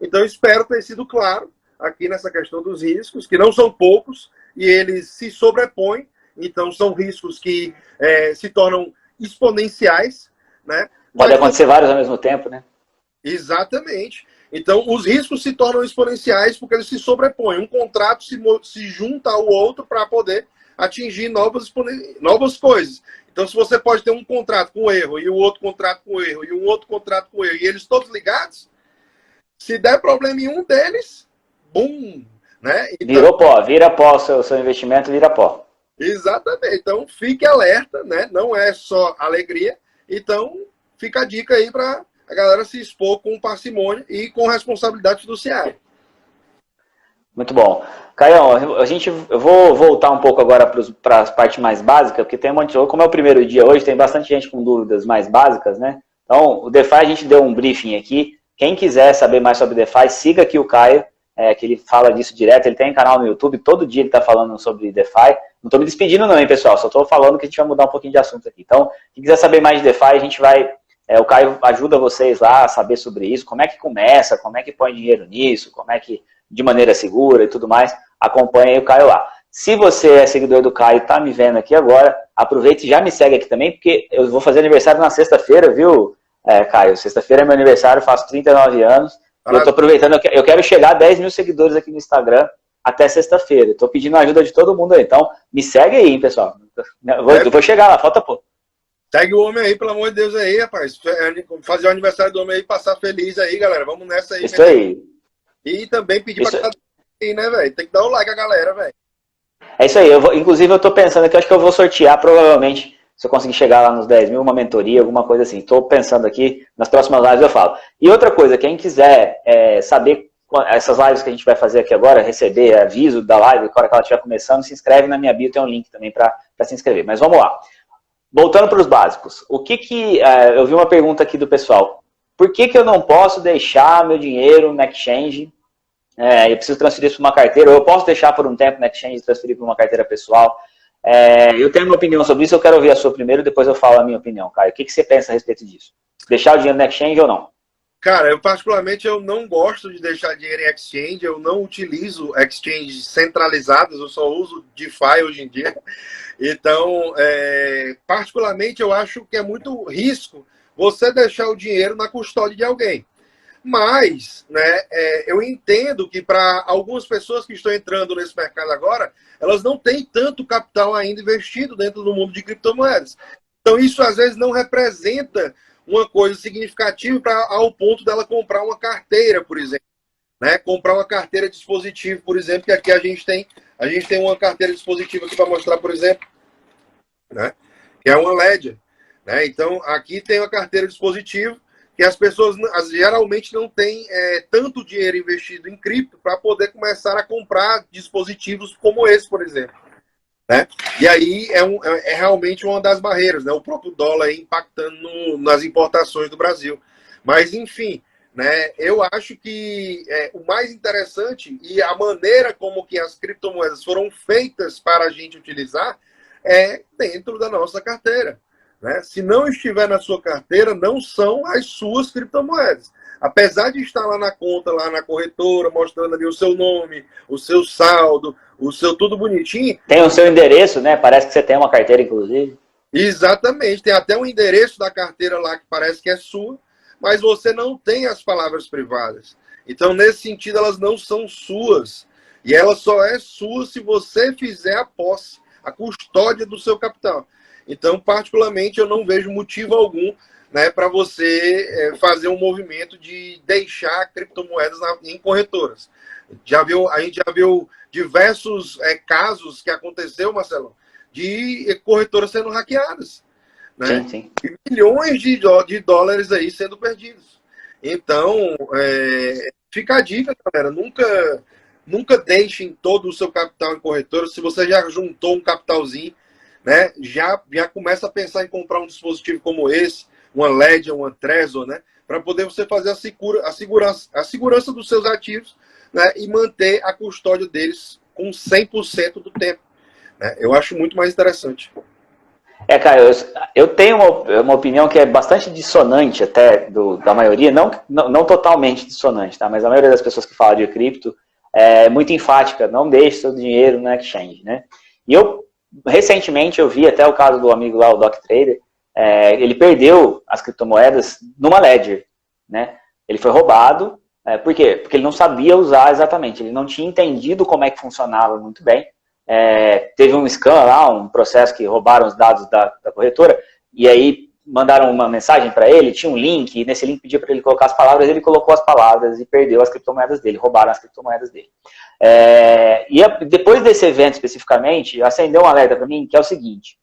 Então, espero ter sido claro aqui nessa questão dos riscos, que não são poucos, e eles se sobrepõem. Então, são riscos que se tornam exponenciais. Né? Pode acontecer vários ao mesmo tempo, né? Exatamente. Então, os riscos se tornam exponenciais porque eles se sobrepõem. Um contrato se junta ao outro para poder atingir novas coisas. Então, se você pode ter um contrato com erro, e o outro contrato com erro, e um outro contrato com erro, e eles todos ligados, se der problema em um deles, bum! Né? Então, vira pó, seu investimento vira pó. Exatamente. Então, fique alerta, né? Não é só alegria. Então, fica a dica aí para a galera se expor com parcimônia e com responsabilidade fiduciária. Muito bom. Caião, eu vou voltar um pouco agora para as partes mais básicas, porque tem um monte de... Como é o primeiro dia hoje, tem bastante gente com dúvidas mais básicas, né? Então, o DeFi a gente deu um briefing aqui. Quem quiser saber mais sobre DeFi, siga aqui o Caio, que ele fala disso direto. Ele tem um canal no YouTube, todo dia ele está falando sobre DeFi. Não estou me despedindo não, hein, pessoal? Só estou falando que a gente vai mudar um pouquinho de assunto aqui. Então, quem quiser saber mais de DeFi, a gente vai... o Caio ajuda vocês lá a saber sobre isso, como é que começa, como é que põe dinheiro nisso, como é que, de maneira segura e tudo mais, acompanhe aí o Caio lá. Se você é seguidor do Caio e tá me vendo aqui agora, aproveita e já me segue aqui também, porque eu vou fazer aniversário na sexta-feira, viu, Caio? Sexta-feira é meu aniversário, faço 39 anos. E eu tô aproveitando, eu quero chegar a 10 mil seguidores aqui no Instagram até sexta-feira. Tô pedindo a ajuda de todo mundo aí. Então, me segue aí, hein, pessoal. Eu vou chegar lá, falta pouco. Segue o homem aí, pelo amor de Deus aí, rapaz. Fazer o aniversário do homem aí, passar feliz aí, galera. Vamos nessa aí. Isso aí. E também pedir pra cada aí, né, velho? Tem que dar o like a galera, velho. É isso aí. Inclusive, eu tô pensando aqui, acho que eu vou sortear, provavelmente, se eu conseguir chegar lá nos 10 mil, uma mentoria, alguma coisa assim. Tô pensando aqui, nas próximas lives eu falo. E outra coisa, quem quiser saber essas lives que a gente vai fazer aqui agora, receber aviso da live, na hora que ela estiver começando, se inscreve na minha bio, tem um link também para se inscrever. Mas vamos lá. Voltando para os básicos. Eu vi uma pergunta aqui do pessoal. Por que eu não posso deixar meu dinheiro na exchange? Eu preciso transferir isso para uma carteira, ou eu posso deixar por um tempo na exchange e transferir para uma carteira pessoal? Eu tenho uma opinião sobre isso, eu quero ouvir a sua primeiro, depois eu falo a minha opinião, Caio. O que você pensa a respeito disso? Deixar o dinheiro na exchange ou não? Cara, eu particularmente eu não gosto de deixar dinheiro em exchange, eu não utilizo exchanges centralizadas, eu só uso DeFi hoje em dia. Então, particularmente eu acho que é muito risco você deixar o dinheiro na custódia de alguém. Mas, né, eu entendo que para algumas pessoas que estão entrando nesse mercado agora, elas não têm tanto capital ainda investido dentro do mundo de criptomoedas. Então, isso às vezes não representa uma coisa significativa ao ponto dela comprar uma carteira, por exemplo. Né? Comprar uma carteira de dispositivo, por exemplo, que aqui a gente tem uma carteira de dispositivo aqui para mostrar, por exemplo, né? Que é uma Ledger. Né? Então, aqui tem uma carteira de dispositivo que as pessoas geralmente não têm tanto dinheiro investido em cripto para poder começar a comprar dispositivos como esse, por exemplo. Né? E aí é realmente uma das barreiras, né? O próprio dólar aí impactando nas importações do Brasil. Mas, enfim, né? Eu acho que o mais interessante e a maneira como que as criptomoedas foram feitas para a gente utilizar é dentro da nossa carteira. Né? Se não estiver na sua carteira, não são as suas criptomoedas. Apesar de estar lá na conta, lá na corretora, mostrando ali o seu nome, o seu saldo, o seu tudo bonitinho. Tem o seu endereço, né? Parece que você tem uma carteira, inclusive. Exatamente. Tem até um endereço da carteira lá que parece que é sua, mas você não tem as palavras privadas. Então, nesse sentido, elas não são suas. E ela só é sua se você fizer a posse, a custódia do seu capital. Então, particularmente, eu não vejo motivo algum, né, para você fazer um movimento de deixar criptomoedas em corretoras. A gente já viu diversos casos que aconteceu, Marcelo, de corretoras sendo hackeadas. Né? Sim. E milhões de dólares aí sendo perdidos. Então, fica a dica, galera. Nunca deixem todo o seu capital em corretora. Se você já juntou um capitalzinho, né, já começa a pensar em comprar um dispositivo como esse, uma Ledger, uma Trezor, né, para poder você fazer a segurança dos seus ativos, né, e manter a custódia deles com 100% do tempo. Né? Eu acho muito mais interessante. Caio, eu tenho uma opinião que é bastante dissonante até da maioria, não totalmente dissonante, tá? Mas a maioria das pessoas que falam de cripto é muito enfática, não deixe seu dinheiro na exchange, né? E recentemente eu vi até o caso do amigo lá, o Doc Trader, ele perdeu as criptomoedas numa Ledger, né? Ele foi roubado, por quê? Porque ele não sabia usar exatamente, ele não tinha entendido como é que funcionava muito bem. Teve um scan lá, um processo que roubaram os dados da corretora, e aí mandaram uma mensagem para ele, tinha um link, e nesse link pedia para ele colocar as palavras, ele colocou as palavras e perdeu as criptomoedas dele, roubaram as criptomoedas dele. Depois desse evento especificamente, acendeu um alerta para mim, que é o seguinte,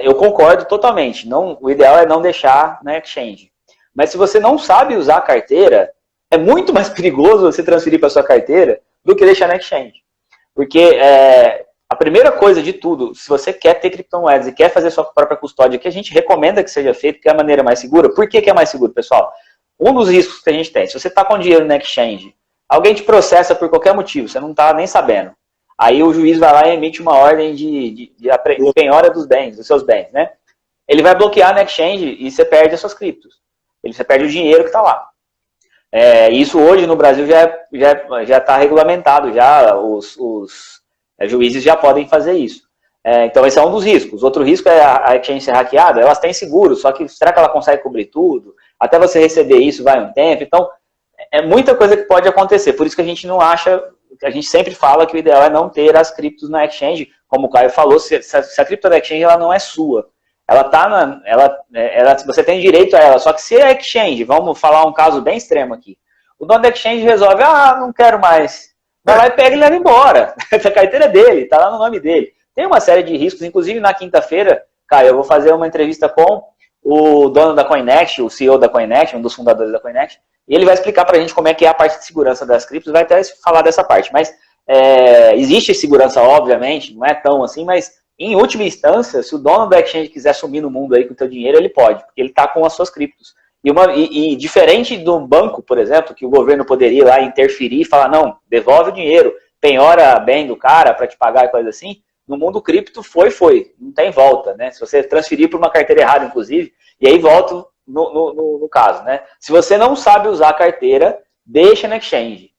eu concordo totalmente, o ideal é não deixar na exchange, mas se você não sabe usar a carteira, é muito mais perigoso você transferir para sua carteira do que deixar na exchange. Porque a primeira coisa de tudo, se você quer ter criptomoedas e quer fazer sua própria custódia, que a gente recomenda que seja feito, que é a maneira mais segura. Por que é mais seguro, pessoal? Um dos riscos que a gente tem, se você está com dinheiro na exchange, alguém te processa por qualquer motivo, você não está nem sabendo. Aí o juiz vai lá e emite uma ordem de penhora dos seus bens, né? Ele vai bloquear na exchange e você perde as suas criptos. Você perde o dinheiro que está lá. Isso hoje no Brasil já está regulamentado, já os Juízes já podem fazer isso. Então esse é um dos riscos. Outro risco é a exchange ser hackeada. Elas têm seguro, só que será que ela consegue cobrir tudo? Até você receber isso vai um tempo. Então é muita coisa que pode acontecer. Por isso que a gente não acha, a gente sempre fala que o ideal é não ter as criptos na exchange. Como o Caio falou, se a cripto da exchange ela não é sua. Ela tá você tem direito a ela. Só que se a exchange, vamos falar um caso bem extremo aqui, o dono da exchange resolve, não quero mais. Vai lá e pega e leva embora. A carteira é dele, tá lá no nome dele. Tem uma série de riscos, inclusive na quinta-feira, Caio, eu vou fazer uma entrevista com o dono da Coinext, o CEO da Coinext, um dos fundadores da Coinext, e ele vai explicar pra gente como é que é a parte de segurança das criptos, vai até falar dessa parte. Mas existe segurança, obviamente, não é tão assim, mas em última instância, se o dono da exchange quiser sumir no mundo aí com o teu dinheiro, ele pode, porque ele tá com as suas criptos. E diferente do banco, por exemplo, que o governo poderia ir lá interferir e falar, não, devolve o dinheiro, penhora bem do cara para te pagar e coisa assim, no mundo cripto foi, não tem volta, né? Se você transferir para uma carteira errada, inclusive, e aí volta no caso, né? Se você não sabe usar a carteira, deixa na exchange.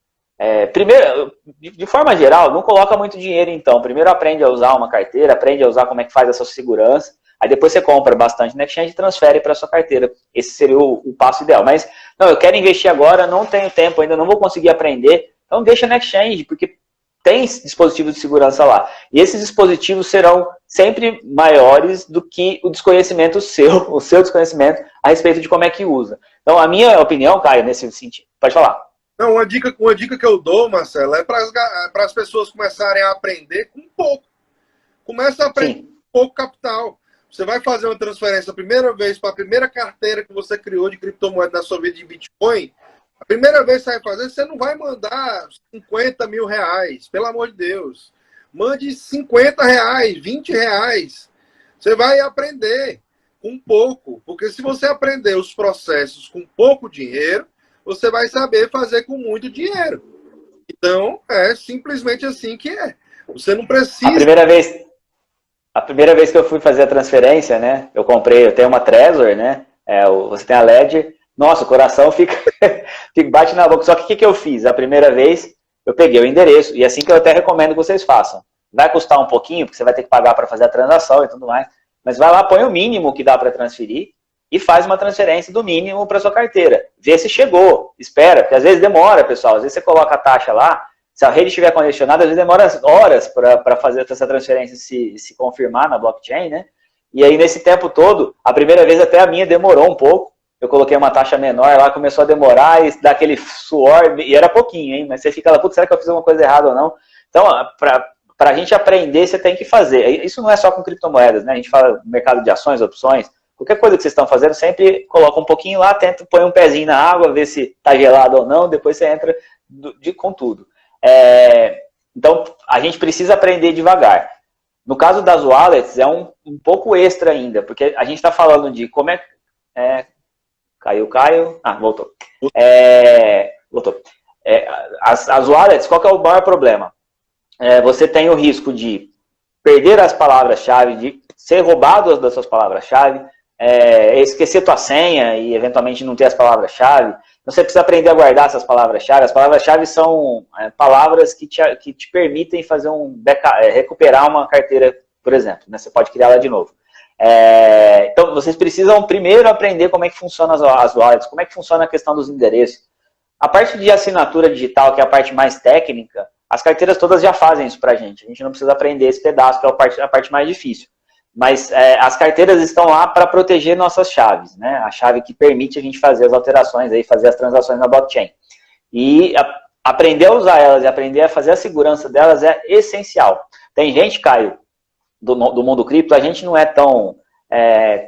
Primeiro, de forma geral, não coloca muito dinheiro então. Primeiro aprende a usar uma carteira, aprende a usar como é que faz essa segurança, aí depois você compra bastante na exchange e transfere para sua carteira. Esse seria o passo ideal. Mas, não, eu quero investir agora, não tenho tempo ainda, não vou conseguir aprender, então deixa na exchange, porque tem dispositivos de segurança lá. E esses dispositivos serão sempre maiores do que o desconhecimento seu, o seu desconhecimento a respeito de como é que usa. Então, a minha opinião, Caio, nesse sentido, pode falar. Não, uma dica que eu dou, Marcelo, é para as pessoas começarem a aprender com pouco. Começa a aprender com pouco capital. Você vai fazer uma transferência a primeira vez para a primeira carteira que você criou de criptomoeda na sua vida de Bitcoin. A primeira vez que você vai fazer, você não vai mandar 50 mil reais, pelo amor de Deus. Mande 50 reais, 20 reais. Você vai aprender com pouco. Porque se você aprender os processos com pouco dinheiro, você vai saber fazer com muito dinheiro. Então, é simplesmente assim que é. Você não precisa... A primeira vez que eu fui fazer a transferência, né? Eu tenho uma Trezor, né? Você tem a Ledger. Nossa, o coração bate na boca. Só que o que eu fiz? A primeira vez, eu peguei o endereço. E assim que eu até recomendo que vocês façam. Vai custar um pouquinho, porque você vai ter que pagar para fazer a transação e tudo mais. Mas vai lá, põe o mínimo que dá para transferir e faz uma transferência do mínimo para sua carteira. Vê se chegou. Espera, porque às vezes demora, pessoal. Às vezes você coloca a taxa lá, se a rede estiver congestionada, às vezes demora horas para fazer essa transferência se confirmar na blockchain, né? E aí, nesse tempo todo, a primeira vez até a minha demorou um pouco. Eu coloquei uma taxa menor lá, começou a demorar e dá aquele suor, e era pouquinho, hein? Mas você fica lá, putz, será que eu fiz alguma coisa errada ou não? Então, para a gente aprender, você tem que fazer. Isso não é só com criptomoedas, né? A gente fala mercado de ações, opções. Qualquer coisa que vocês estão fazendo, sempre coloca um pouquinho lá, põe um pezinho na água, vê se está gelado ou não, depois você entra com tudo. Então, a gente precisa aprender devagar. No caso das wallets, é um pouco extra ainda, porque a gente está falando de como Caiu. Voltou. Voltou. As wallets, qual que é o maior problema? Você tem o risco de perder as palavras-chave, de ser roubado das suas palavras-chave, esquecer tua senha e eventualmente não ter as palavras-chave. Então, você precisa aprender a guardar essas palavras-chave. As palavras-chave são palavras que te permitem fazer recuperar uma carteira, por exemplo, né? Você pode criá-la de novo. Então, vocês precisam primeiro aprender como é que funciona as wallets, como é que funciona a questão dos endereços. A parte de assinatura digital, que é a parte mais técnica, as carteiras todas já fazem isso pra gente. A gente não precisa aprender esse pedaço, que é a parte mais difícil. Mas as carteiras estão lá para proteger nossas chaves, né? A chave que permite a gente fazer as alterações, aí, fazer as transações na blockchain. E aprender a usar elas e aprender a fazer a segurança delas é essencial. Tem gente, Caio, do mundo cripto, a gente não é tão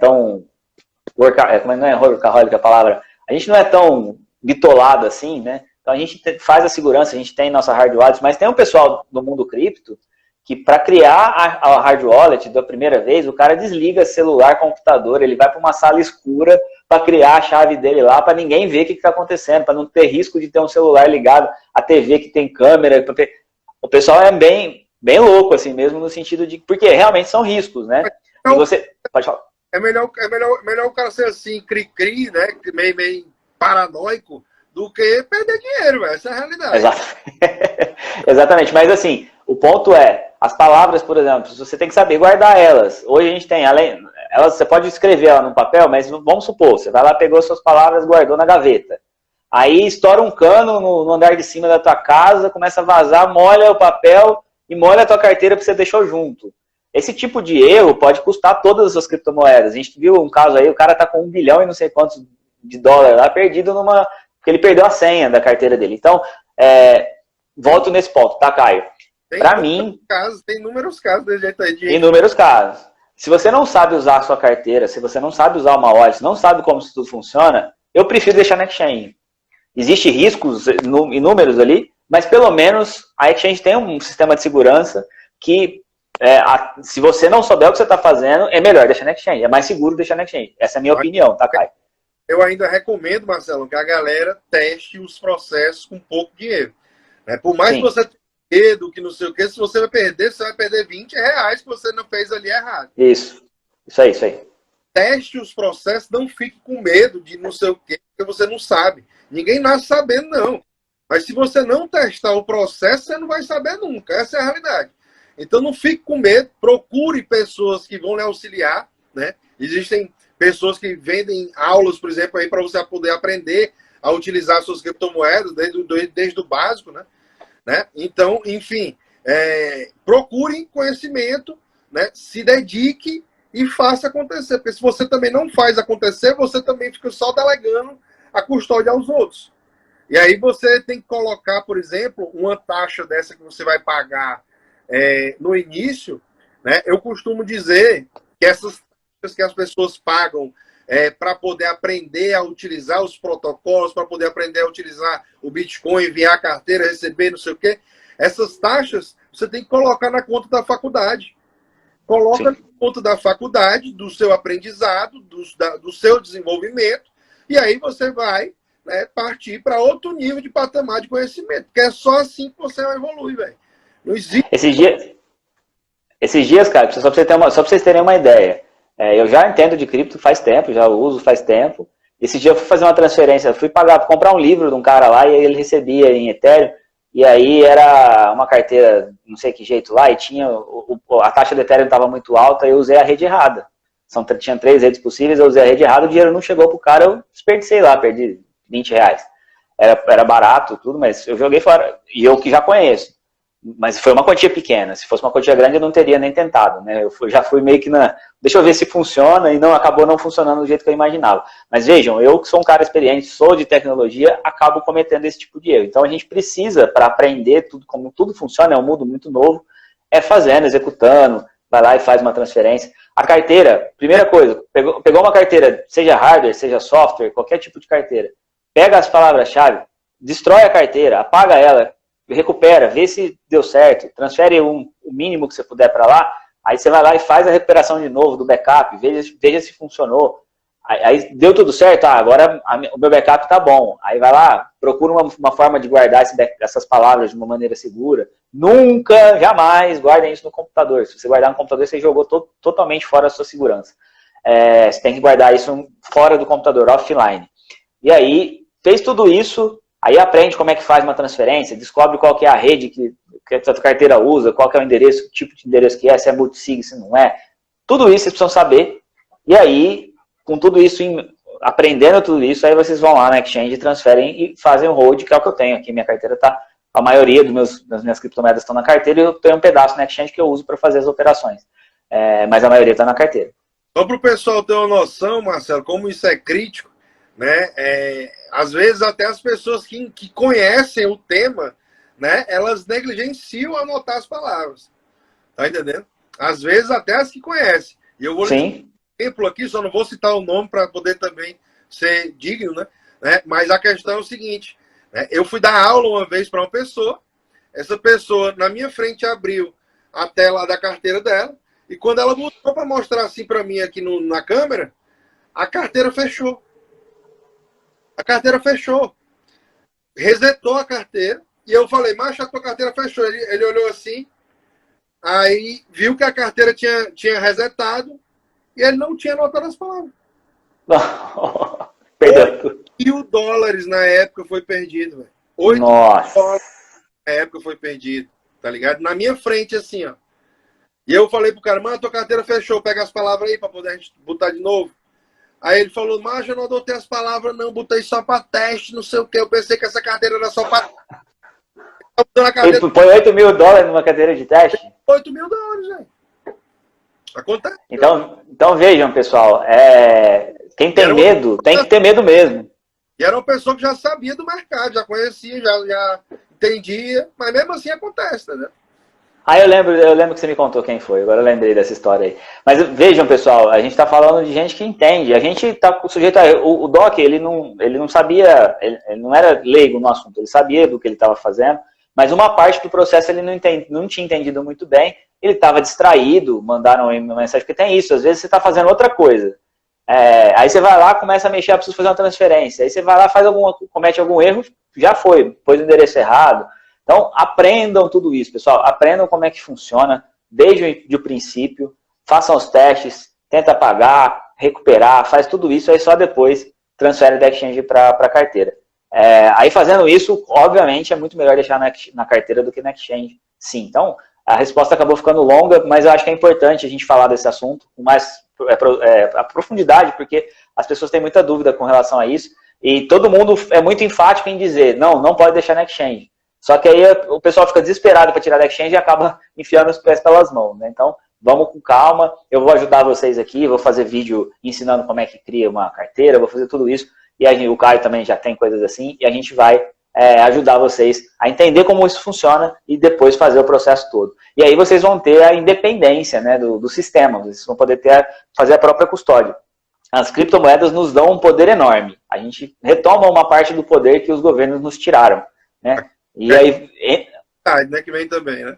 não é workaholic a palavra? A gente não é tão bitolado assim, né? Então a gente faz a segurança, a gente tem nossa hard wallet, mas tem um pessoal do mundo cripto que para criar a hard wallet da primeira vez, o cara desliga celular, computador, ele vai para uma sala escura para criar a chave dele lá, para ninguém ver o que está acontecendo, para não ter risco de ter um celular ligado, a TV que tem câmera. O pessoal é bem louco assim mesmo, no sentido de... Porque realmente são riscos, né? Então, e você... Pode falar. É melhor o cara ser assim, cri-cri, né? Meio paranoico, do que perder dinheiro, essa é a realidade. Exatamente, mas assim, o ponto é, As palavras, por exemplo, você tem que saber guardar elas. Hoje a gente tem, além, elas, você pode escrever ela no papel, mas vamos supor, você vai lá, pegou suas palavras, guardou na gaveta. Aí estoura um cano no andar de cima da tua casa, começa a vazar, molha o papel e molha a tua carteira que você deixou junto. Esse tipo de erro pode custar todas as suas criptomoedas. A gente viu um caso aí, o cara tá com 1 bilhão e não sei quantos de dólar lá perdido porque ele perdeu a senha da carteira dele. Então, volto nesse ponto, tá, Caio? Para mim... Tem inúmeros casos desse jeito aí. Inúmeros casos. Se você não sabe usar a sua carteira, se você não sabe usar uma wallet, não sabe como isso tudo funciona, eu prefiro deixar na exchange. Existem riscos inúmeros ali, mas pelo menos a exchange tem um sistema de segurança que, se você não souber o que você está fazendo, é melhor deixar na exchange. É mais seguro deixar na exchange. Essa é a minha opinião, tá, Caio? Eu ainda recomendo, Marcelo, que a galera teste os processos com pouco dinheiro. Por mais que você medo, que não sei o que, se você vai perder, você vai perder R$20 que você não fez ali errado. Isso aí. Teste os processos, não fique com medo de não sei o que, porque você não sabe. Ninguém nasce sabendo, não. Mas se você não testar o processo, você não vai saber nunca. Essa é a realidade. Então não fique com medo, procure pessoas que vão lhe auxiliar, né? Existem pessoas que vendem aulas, por exemplo, aí para você poder aprender a utilizar suas criptomoedas desde o básico, né? Então, enfim, procure conhecimento, né? Se dedique e faça acontecer. Porque se você também não faz acontecer, você também fica só delegando a custódia aos outros. E aí você tem que colocar, por exemplo, uma taxa dessa que você vai pagar no início, né? Eu costumo dizer que essas taxas que as pessoas pagam para poder aprender a utilizar os protocolos, para poder aprender a utilizar o Bitcoin, enviar a carteira, receber, não sei o quê. Essas taxas você tem que colocar na conta da faculdade. Coloca na conta da faculdade, do seu aprendizado, do seu desenvolvimento, e aí você vai, né, partir para outro nível de patamar de conhecimento. Porque é só assim que você vai evoluir, velho. Não existe... Esses dias, cara, só para vocês terem uma ideia, eu já entendo de cripto faz tempo, já uso faz tempo. Esse dia eu fui fazer uma transferência, fui comprar um livro de um cara lá e ele recebia em Ethereum, e aí era uma carteira, não sei que jeito lá, e tinha a taxa do Ethereum estava muito alta e eu usei a rede errada. Tinha 3 redes possíveis, eu usei a rede errada, o dinheiro não chegou pro cara, eu desperdicei lá, perdi R$20. Era barato, tudo, mas eu joguei fora, e eu que já conheço. Mas foi uma quantia pequena. Se fosse uma quantia grande, eu não teria nem tentado, né? Já fui meio que deixa eu ver se funciona, e acabou não funcionando do jeito que eu imaginava. Mas vejam, eu que sou um cara experiente, sou de tecnologia, acabo cometendo esse tipo de erro. Então a gente precisa, para aprender como tudo funciona, é um mundo muito novo, fazendo, executando, vai lá e faz uma transferência. A carteira, primeira coisa, pegou uma carteira, seja hardware, seja software, qualquer tipo de carteira, pega as palavras-chave, destrói a carteira, apaga ela, recupera, vê se deu certo, transfere o mínimo que você puder para lá, aí você vai lá e faz a recuperação de novo do backup, veja se funcionou. Aí deu tudo certo, agora o meu backup tá bom. Aí vai lá, procura uma forma de guardar essas palavras de uma maneira segura. Nunca, jamais guardem isso no computador. Se você guardar no computador, você jogou totalmente fora da sua segurança. Você tem que guardar isso fora do computador, offline. E aí, fez tudo isso, aí aprende como é que faz uma transferência, descobre qual que é a rede que a sua carteira usa, qual que é o endereço, o tipo de endereço que é, se é multisig, se não é. Tudo isso vocês precisam saber. E aí, com tudo isso, aprendendo tudo isso, aí vocês vão lá na exchange, transferem e fazem o hold, que é o que eu tenho aqui. Minha carteira tá, a maioria das minhas criptomoedas estão na carteira e eu tenho um pedaço na exchange que eu uso para fazer as operações. Mas a maioria está na carteira. Só para o pessoal ter uma noção, Marcelo, como isso é crítico, né? Às vezes até as pessoas que conhecem o tema, né, elas negligenciam anotar as palavras. Tá entendendo? Às vezes até as que conhecem. E eu vou dar um exemplo aqui, só não vou citar o nome para poder também ser digno, né? Mas a questão é o seguinte, né? Eu fui dar aula uma vez para uma pessoa, essa pessoa na minha frente abriu a tela da carteira dela, e quando ela botou para mostrar assim para mim aqui na câmera, a carteira fechou. A carteira fechou. Resetou a carteira. E eu falei, macho, a tua carteira fechou. Ele olhou assim. Aí viu que a carteira tinha resetado. E ele não tinha anotado as palavras. Perdão. $8.000 na época foi perdido, velho. $8.000 na época foi perdido. Tá ligado? Na minha frente, assim, ó. E eu falei pro cara, mano, tua carteira fechou, pega as palavras aí pra poder a gente botar de novo. Aí ele falou, mas eu não adotei as palavras, não, botei só pra teste, não sei o que. Eu pensei que essa carteira era só pra. Ele põe $8.000 numa cadeira de teste? $8.000, velho. Acontece. Então vejam, pessoal, quem tem medo, tem que ter medo mesmo. E era uma pessoa que já sabia do mercado, já conhecia, já entendia, mas mesmo assim acontece, né? Eu lembro que você me contou quem foi, agora eu lembrei dessa história aí. Mas vejam, pessoal, a gente está falando de gente que entende, a gente está sujeito a... O Doc, ele não sabia, ele não era leigo no assunto, ele sabia do que ele estava fazendo, mas uma parte do processo ele não tinha entendido muito bem, ele estava distraído, mandaram uma mensagem, porque tem isso, às vezes você está fazendo outra coisa. Aí você vai lá, começa a mexer, preciso fazer uma transferência, aí você vai lá, comete algum erro, já foi, pôs o endereço errado. Então, aprendam tudo isso, pessoal. Aprendam como é que funciona desde o princípio. Façam os testes, tenta pagar, recuperar, faz tudo isso, aí só depois transfere da exchange para a carteira. Aí fazendo isso, obviamente, é muito melhor deixar na carteira do que na exchange. Sim, então, a resposta acabou ficando longa, mas eu acho que é importante a gente falar desse assunto com mais a profundidade, porque as pessoas têm muita dúvida com relação a isso, e todo mundo é muito enfático em dizer, não pode deixar na exchange. Só que aí o pessoal fica desesperado para tirar da exchange e acaba enfiando os pés pelas mãos, né? Então, vamos com calma, eu vou ajudar vocês aqui, vou fazer vídeo ensinando como é que cria uma carteira, vou fazer tudo isso, e o Caio também já tem coisas assim, e a gente vai ajudar vocês a entender como isso funciona e depois fazer o processo todo. E aí vocês vão ter a independência, né, do sistema, vocês vão poder fazer a própria custódia. As criptomoedas nos dão um poder enorme, a gente retoma uma parte do poder que os governos nos tiraram, né? E aí... né, que vem também, né?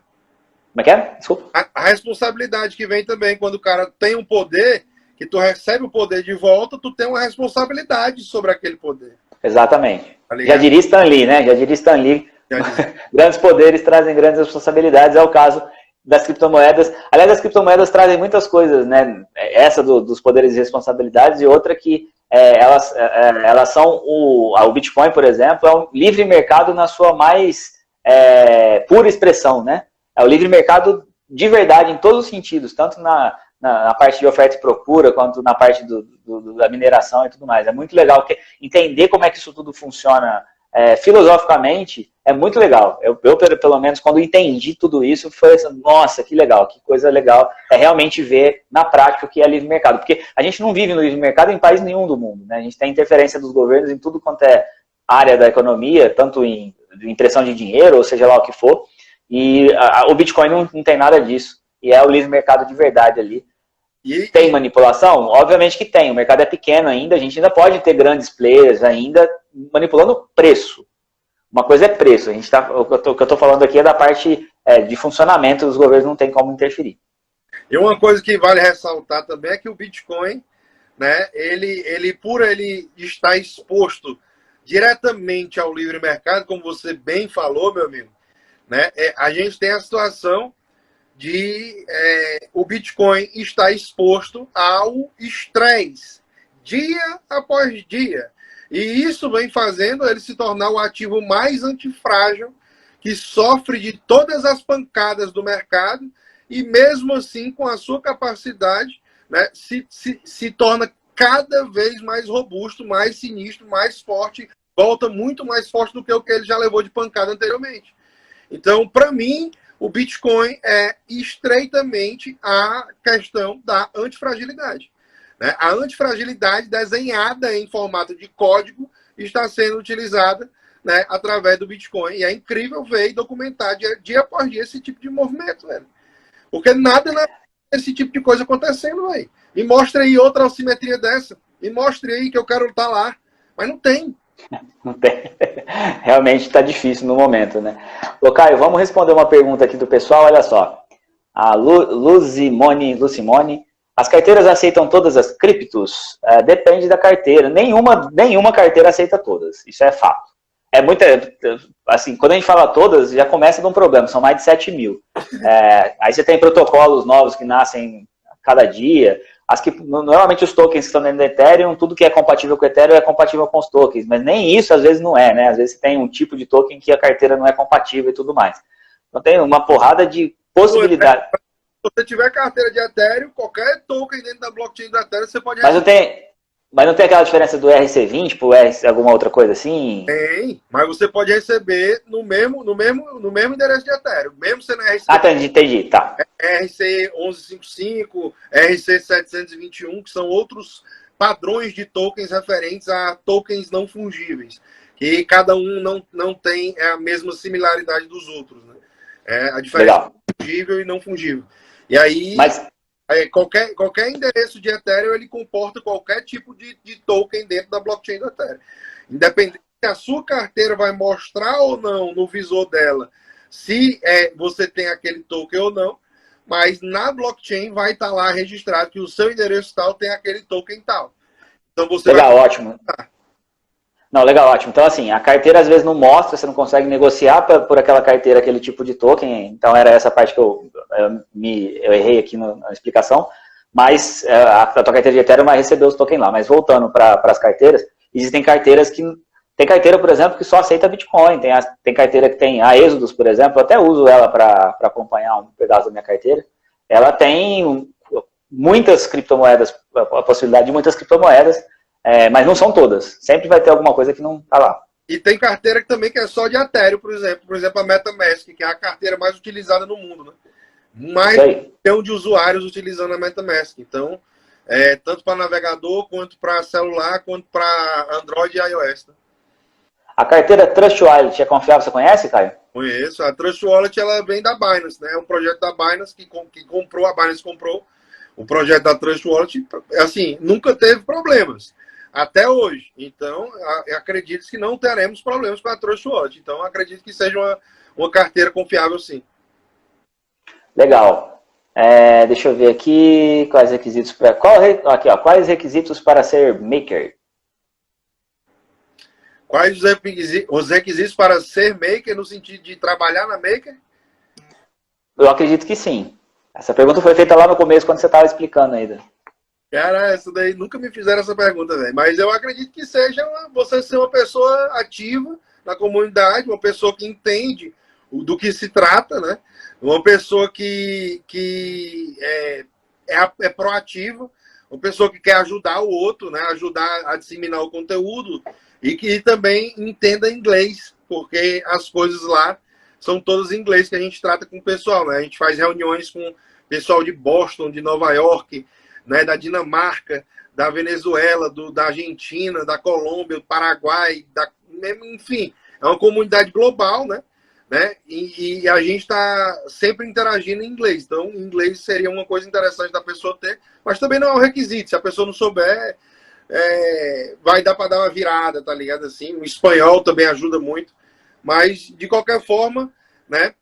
Como é que é? Desculpa. A responsabilidade que vem também, quando o cara tem um poder, que tu recebe o poder de volta, tu tem uma responsabilidade sobre aquele poder. Exatamente. Tá, já diria Stan Lee, né? Já diria Stan Lee. Grandes poderes trazem grandes responsabilidades, é o caso das criptomoedas. Aliás, as criptomoedas trazem muitas coisas, né? Essa dos poderes e responsabilidades, e outra que elas são o Bitcoin, por exemplo, é um livre mercado na sua mais pura expressão, né? É o livre mercado de verdade em todos os sentidos, tanto na parte de oferta e procura, quanto na parte da mineração e tudo mais. É muito legal entender como é que isso tudo funciona filosoficamente, é muito legal. Eu, pelo menos, quando entendi tudo isso, foi assim, nossa, que legal, que coisa legal. É realmente ver na prática o que é livre mercado. Porque a gente não vive no livre mercado em país nenhum do mundo, né? A gente tem interferência dos governos em tudo quanto é área da economia, tanto em impressão de dinheiro, ou seja lá o que for. E o Bitcoin não tem nada disso. E é o livre mercado de verdade ali. Tem manipulação? Obviamente que tem. O mercado é pequeno ainda, a gente ainda pode ter grandes players ainda manipulando preço. Uma coisa é preço. O que eu estou falando aqui é da parte de funcionamento, os governos não têm como interferir. E uma coisa que vale ressaltar também é que o Bitcoin, né, por ele estar exposto diretamente ao livre mercado, como você bem falou, meu amigo, né, a gente tem a situação de o Bitcoin estar exposto ao estresse, dia após dia. E isso vem fazendo ele se tornar o ativo mais antifrágil, que sofre de todas as pancadas do mercado, e mesmo assim, com a sua capacidade, né, se torna cada vez mais robusto, mais sinistro, mais forte, volta muito mais forte do que o que ele já levou de pancada anteriormente. Então, para mim, o Bitcoin é estreitamente a questão da antifragilidade. Né? A antifragilidade desenhada em formato de código está sendo utilizada, né, através do Bitcoin. E é incrível ver e documentar dia após dia esse tipo de movimento, velho. Porque nada esse tipo de coisa acontecendo, velho. Me mostre aí outra assimetria dessa. Me mostre aí que eu quero estar lá. Mas não tem. Não tem. Realmente está difícil no momento, né? Ô, Caio, vamos responder uma pergunta aqui do pessoal. Olha só. A Lucimone, as carteiras aceitam todas as criptos? Depende da carteira. Nenhuma carteira aceita todas. Isso é fato. Assim, quando a gente fala todas, já começa de um problema. São mais de 7 mil. Aí você tem protocolos novos que nascem a cada dia. Normalmente os tokens que estão dentro do Ethereum, tudo que é compatível com o Ethereum é compatível com os tokens, mas nem isso às vezes não é, né? Às vezes tem um tipo de token que a carteira não é compatível e tudo mais. Então tem uma porrada de possibilidades. você tiver carteira de Ethereum, qualquer token dentro da blockchain do Ethereum, você pode Mas não tem aquela diferença do ERC20 por alguma outra coisa assim? Tem, mas você pode receber no mesmo endereço de Ethereum, mesmo sendo RC. Ah, entendi, tá. RC1155, RC721, que são outros padrões de tokens referentes a tokens não fungíveis, que cada um não tem a mesma similaridade dos outros, né? A diferença é fungível e não fungível. E aí, qualquer endereço de Ethereum, ele comporta qualquer tipo de token dentro da blockchain do Ethereum. Independente se a sua carteira vai mostrar ou não no visor dela se você tem aquele token ou não, mas na blockchain vai estar lá registrado que o seu endereço tal tem aquele token tal. Então você ótimo. Não, legal, ótimo. Então, assim, a carteira às vezes não mostra, você não consegue negociar por aquela carteira aquele tipo de token. Então, era essa parte que eu errei aqui na explicação. Mas a tua carteira de Ethereum vai receber os tokens lá. Mas voltando para as carteiras, existem carteiras que... Tem carteira, por exemplo, que só aceita Bitcoin. Tem carteira que tem a Exodus, por exemplo. Eu até uso ela para acompanhar um pedaço da minha carteira. Ela tem muitas criptomoedas, a possibilidade de muitas criptomoedas, mas não são todas. Sempre vai ter alguma coisa que não está lá. E tem carteira também que é só de Ethereum, por exemplo a MetaMask, que é a carteira mais utilizada no mundo, né? Mais de usuários utilizando a MetaMask. Então, tanto para navegador, quanto para celular, quanto para Android e iOS. Né? A carteira Trust Wallet é confiável? Você conhece, Caio? Conheço. A Trust Wallet ela vem da Binance, né? É um projeto da Binance que comprou, a Binance comprou o projeto da Trust Wallet. Assim, nunca teve problemas. Até hoje. Então, acredito que não teremos problemas com a Trust Wallet. Então, acredito que seja uma carteira confiável, sim. Legal. Deixa eu ver aqui quais requisitos para... quais requisitos para ser maker? Quais os requisitos para ser maker no sentido de trabalhar na maker? Eu acredito que sim. Essa pergunta foi feita lá no começo, quando você estava explicando ainda. Cara, essa daí nunca me fizeram essa pergunta, velho. Mas eu acredito que seja você ser uma pessoa ativa na comunidade, uma pessoa que entende do que se trata, né? Uma pessoa que é proativa, uma pessoa que quer ajudar o outro, né? Ajudar a disseminar o conteúdo e que também entenda inglês, porque as coisas lá são todas em inglês que a gente trata com o pessoal, né? A gente faz reuniões com o pessoal de Boston, de Nova York, né, da Dinamarca, da Venezuela, da Argentina, da Colômbia, do Paraguai, enfim, é uma comunidade global, né? E a gente está sempre interagindo em inglês. Então, inglês seria uma coisa interessante da pessoa ter, mas também não é um requisito. Se a pessoa não souber, vai dar para dar uma virada, tá ligado? Assim, o espanhol também ajuda muito. Mas, de qualquer forma, né,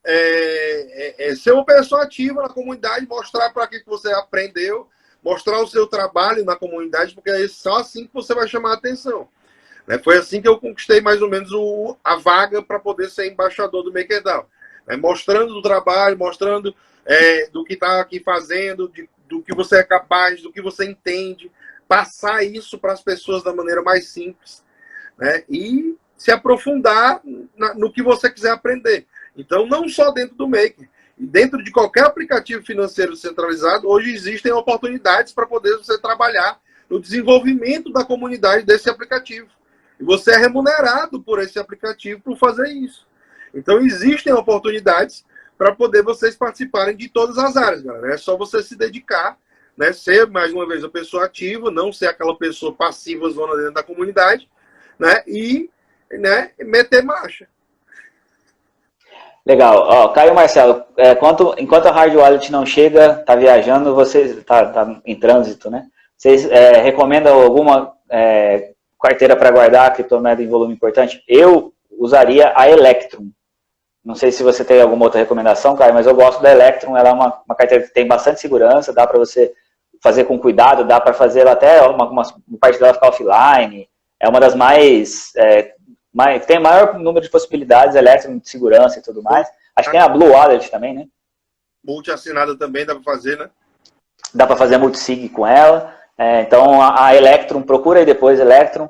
ser uma pessoa ativa na comunidade, mostrar para que você aprendeu, mostrar o seu trabalho na comunidade, porque é só assim que você vai chamar a atenção. Foi assim que eu conquistei mais ou menos a vaga para poder ser embaixador do MakerDAO. Mostrando o trabalho, mostrando do que está aqui fazendo, do que você é capaz, do que você entende, passar isso para as pessoas da maneira mais simples, né? E se aprofundar no que você quiser aprender. Então, não só dentro do Maker, dentro de qualquer aplicativo financeiro centralizado, hoje existem oportunidades para poder você trabalhar no desenvolvimento da comunidade desse aplicativo. E você é remunerado por esse aplicativo por fazer isso. Então, existem oportunidades para poder vocês participarem de todas as áreas, galera. É só você se dedicar, né? Ser, mais uma vez, uma pessoa ativa, não ser aquela pessoa passiva, zona dentro da comunidade, né? E, né, meter marcha. Legal. Caio Marcelo, enquanto a Hard Wallet não chega, está viajando, você está em trânsito, né? Vocês recomendam alguma carteira para guardar a criptomoeda em volume importante? Eu usaria a Electrum. Não sei se você tem alguma outra recomendação, Caio, mas eu gosto da Electrum. Ela é uma carteira que tem bastante segurança, dá para você fazer com cuidado, dá para fazer até uma parte dela ficar offline. É uma das tem maior número de possibilidades, Electrum, de segurança e tudo mais. Acho que tem a Blue Wallet também, né? Multi-assinada também dá para fazer, né? Dá para fazer multisig com ela. Então, a Electrum, procura aí depois Electrum.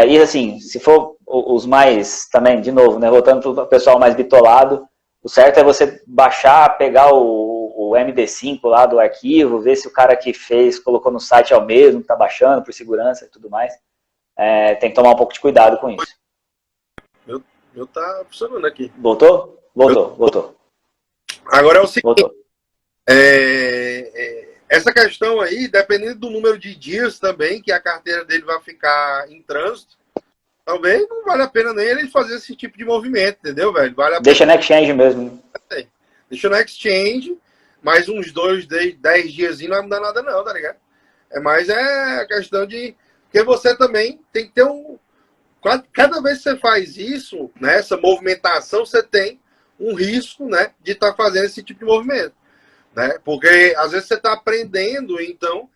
E assim, se for os mais, também, de novo, né, voltando para o pessoal mais bitolado, o certo é você baixar, pegar o o MD5 lá do arquivo, ver se o cara que fez, colocou no site é o mesmo, que está baixando por segurança e tudo mais. Tem que tomar um pouco de cuidado com isso. Meu tá funcionando aqui. Voltou? Voltou. Agora é o seguinte. Voltou. Essa questão aí, dependendo do número de dias também que a carteira dele vai ficar em trânsito, talvez não vale a pena nem ele fazer esse tipo de movimento, entendeu, velho? Deixa na exchange mesmo. Deixa na exchange, mais uns 10 dias não vai mudar nada não, tá ligado? Mas a questão de... Porque você também tem que ter cada vez que você faz isso, né, essa movimentação, você tem um risco, né, de estar fazendo esse tipo de movimento. Né? Porque às vezes você está aprendendo, então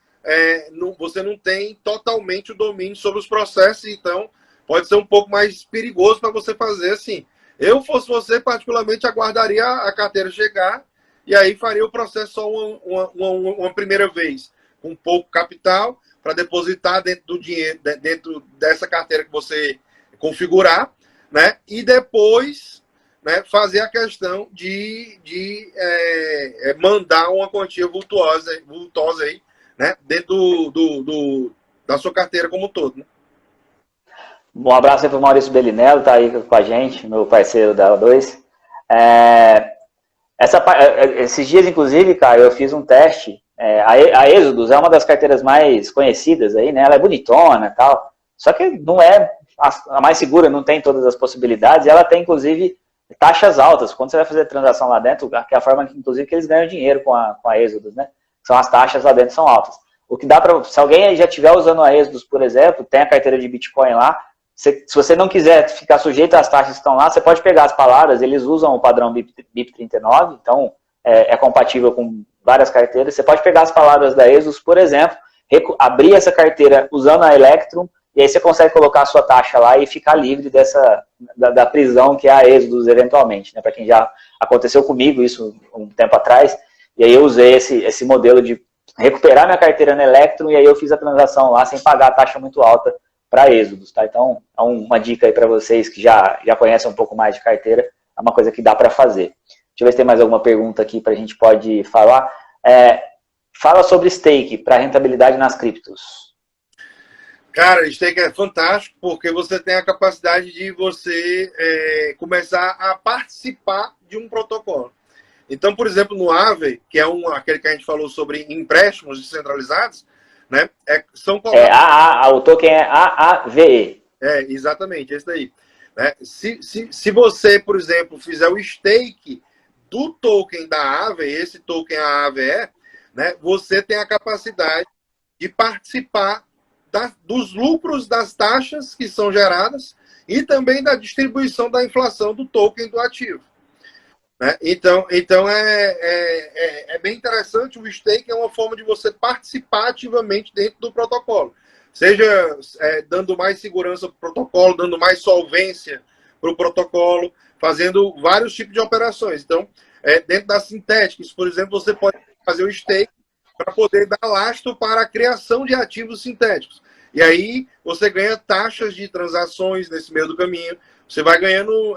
você não tem totalmente o domínio sobre os processos, então pode ser um pouco mais perigoso para você fazer assim. Eu fosse você, particularmente, aguardaria a carteira chegar e aí faria o processo só uma primeira vez, com pouco capital, para depositar dentro do dinheiro, dentro dessa carteira que você configurar, né? E depois, né, fazer a questão de mandar uma quantia vultosa aí, né, dentro da sua carteira como um todo. Né? Um abraço aí para o Maurício Bellinello, tá aí com a gente, meu parceiro da O2. Esses dias, inclusive, cara, eu fiz um teste. A Exodus é uma das carteiras mais conhecidas aí, né? Ela é bonitona e tal. Só que não é a mais segura, não tem todas as possibilidades. E ela tem, inclusive, taxas altas. Quando você vai fazer transação lá dentro, que é a forma que, inclusive, que eles ganham dinheiro com a Exodus, né? São as taxas lá dentro são altas. O que dá para... Se alguém já estiver usando a Exodus, por exemplo, tem a carteira de Bitcoin lá, se você não quiser ficar sujeito às taxas que estão lá, você pode pegar as palavras, eles usam o padrão BIP39, então é compatível com várias carteiras. Você pode pegar as palavras da Exodus, por exemplo, abrir essa carteira usando a Electrum, e aí você consegue colocar a sua taxa lá e ficar livre da prisão que é a Exodus eventualmente. Né? Para quem já aconteceu comigo isso um tempo atrás, e aí eu usei esse modelo de recuperar minha carteira na Electrum, e aí eu fiz a transação lá sem pagar a taxa muito alta para Exodus, tá? Então, é uma dica aí para vocês que já conhecem um pouco mais de carteira, é uma coisa que dá para fazer. Deixa eu ver se tem mais alguma pergunta aqui para a gente pode falar. Fala sobre stake para rentabilidade nas criptos. Cara, stake é fantástico porque você tem a capacidade de você começar a participar de um protocolo. Então, por exemplo, no Aave, que é aquele que a gente falou sobre empréstimos descentralizados, né? O token é AAVE. Exatamente, esse daí. Né? Se você, por exemplo, fizer o stake do token da Aave, esse token AAVE, né? Você tem a capacidade de participar dos lucros das taxas que são geradas e também da distribuição da inflação do token do ativo. Né? Então é bem interessante. O stake é uma forma de você participar ativamente dentro do protocolo, seja dando mais segurança para o protocolo, dando mais solvência para o protocolo, fazendo vários tipos de operações. Então, dentro das sintéticas, por exemplo, você pode fazer o stake para poder dar lastro para a criação de ativos sintéticos. E aí você ganha taxas de transações nesse meio do caminho. Você vai ganhando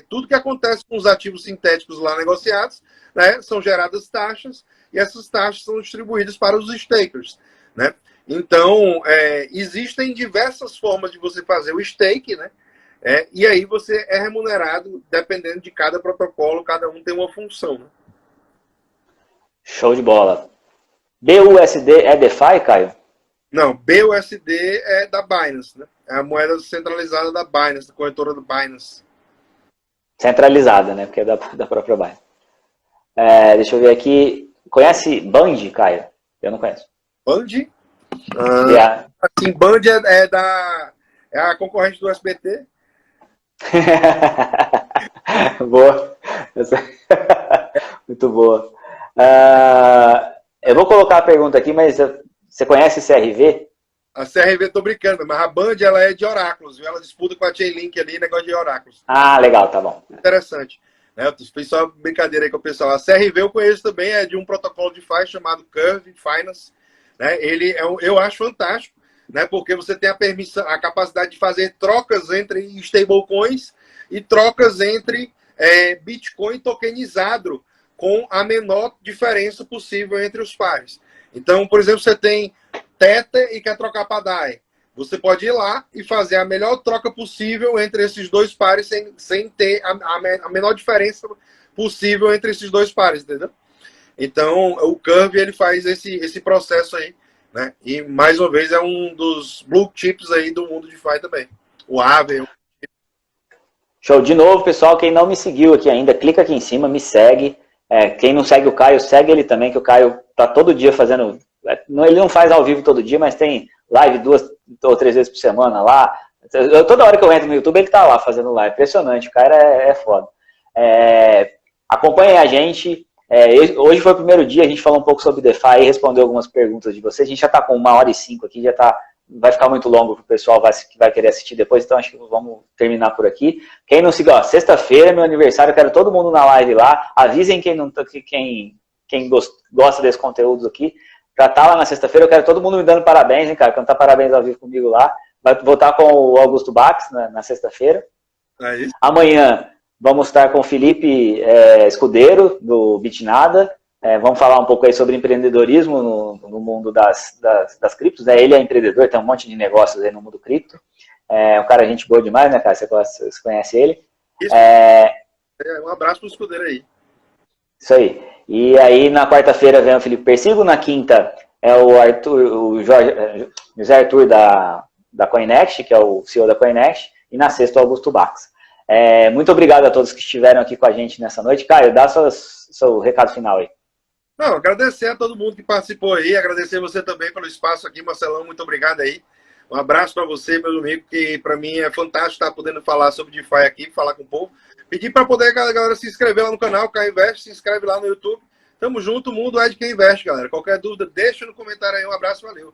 tudo que acontece com os ativos sintéticos lá negociados, né? São geradas taxas e essas taxas são distribuídas para os stakers, né? Então, existem diversas formas de você fazer o stake, né? E aí você é remunerado dependendo de cada protocolo, cada um tem uma função. Né? Show de bola. BUSD é DeFi, Caio? Não, BUSD é da Binance, né? É a moeda centralizada da Binance, da corretora do Binance. Centralizada, né? Porque é da própria Binance. Deixa eu ver aqui. Conhece Band, Caio? Eu não conheço. Band? Assim, Band é a concorrente do SBT. Boa. Muito boa. Eu vou colocar a pergunta aqui, mas você conhece CRV? A CRV, tô brincando, mas a Band ela é de oráculos, viu? Ela disputa com a Chainlink ali, negócio de oráculos. Legal, tá bom. Interessante. Né? Eu fiz só brincadeira aí com o pessoal. A CRV eu conheço também, é de um protocolo de DeFi chamado Curve Finance. Né? Ele eu acho fantástico, né? Porque você tem a capacidade de fazer trocas entre stablecoins e trocas entre Bitcoin tokenizado com a menor diferença possível entre os pares. Então, por exemplo, você tem Tether e quer trocar para DAI. Você pode ir lá e fazer a melhor troca possível entre esses dois pares sem ter a menor diferença possível entre esses dois pares, entendeu? Então, o Curve ele faz esse processo aí, né? E, mais uma vez, é um dos blue chips aí do mundo de DeFi também. O Aave. Show. De novo, pessoal, quem não me seguiu aqui ainda, clica aqui em cima, me segue. Quem não segue o Caio, segue ele também, que o Caio tá todo dia fazendo... Ele não faz ao vivo todo dia, mas tem live 2 ou 3 vezes por semana lá. Toda hora que eu entro no YouTube, ele tá lá fazendo live. Impressionante, o cara é foda. Acompanhem a gente. Hoje foi o primeiro dia, a gente falou um pouco sobre DeFi e respondeu algumas perguntas de vocês. A gente já tá com 1h05 aqui, vai ficar muito longo pro pessoal que vai querer assistir depois, então acho que vamos terminar por aqui. Quem não seguiu, sexta-feira é meu aniversário, eu quero todo mundo na live lá. Avisem quem gosta desse conteúdo aqui. Pra estar lá na sexta-feira, eu quero todo mundo me dando parabéns, hein, cara? Cantar parabéns ao vivo comigo lá. Vai voltar com o Augusto Bax na sexta-feira. Amanhã vamos estar com o Felipe Escudeiro, do Bitnada. Vamos falar um pouco aí sobre empreendedorismo no mundo das criptos. Ele é empreendedor, tem um monte de negócios aí no mundo cripto. Um cara gente boa demais, né, cara? Você conhece ele. Um abraço pro Escudeiro aí. Isso aí. E aí, na quarta-feira vem o Felipe Persigo, na quinta é o José Arthur da Coinext, que é o CEO da Coinext, e na sexta o Augusto Bax. Muito obrigado a todos que estiveram aqui com a gente nessa noite. Caio, dá seu recado final aí. Não, agradecer a todo mundo que participou aí, agradecer você também pelo espaço aqui, Marcelão, muito obrigado aí. Um abraço para você, meu amigo, que para mim é fantástico estar podendo falar sobre DeFi aqui, falar com o povo. Pedir para poder a galera se inscrever lá no canal, Caio Invest, se inscreve lá no YouTube. Tamo junto, o mundo é de quem investe, galera. Qualquer dúvida, deixa no comentário aí. Um abraço, valeu.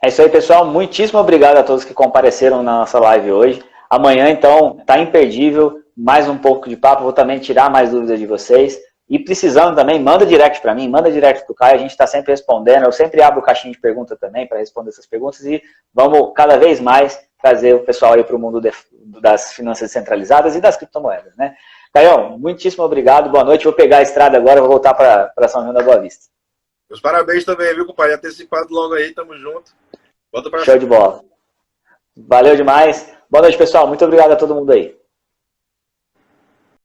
É isso aí, pessoal. Muitíssimo obrigado a todos que compareceram na nossa live hoje. Amanhã, então, tá imperdível. Mais um pouco de papo. Vou também tirar mais dúvidas de vocês. E precisando também, manda direct para mim, manda direct pro Caio. A gente está sempre respondendo. Eu sempre abro caixinha de pergunta também para responder essas perguntas. E vamos cada vez mais trazer o pessoal aí para o mundo das finanças descentralizadas e das criptomoedas, né? Caio, muitíssimo obrigado. Boa noite. Vou pegar a estrada agora, vou voltar para São João da Boa Vista. Meus parabéns também, viu, compadre? Antecipado logo aí, tamo junto. Show de bola. Valeu demais. Boa noite, pessoal. Muito obrigado a todo mundo aí.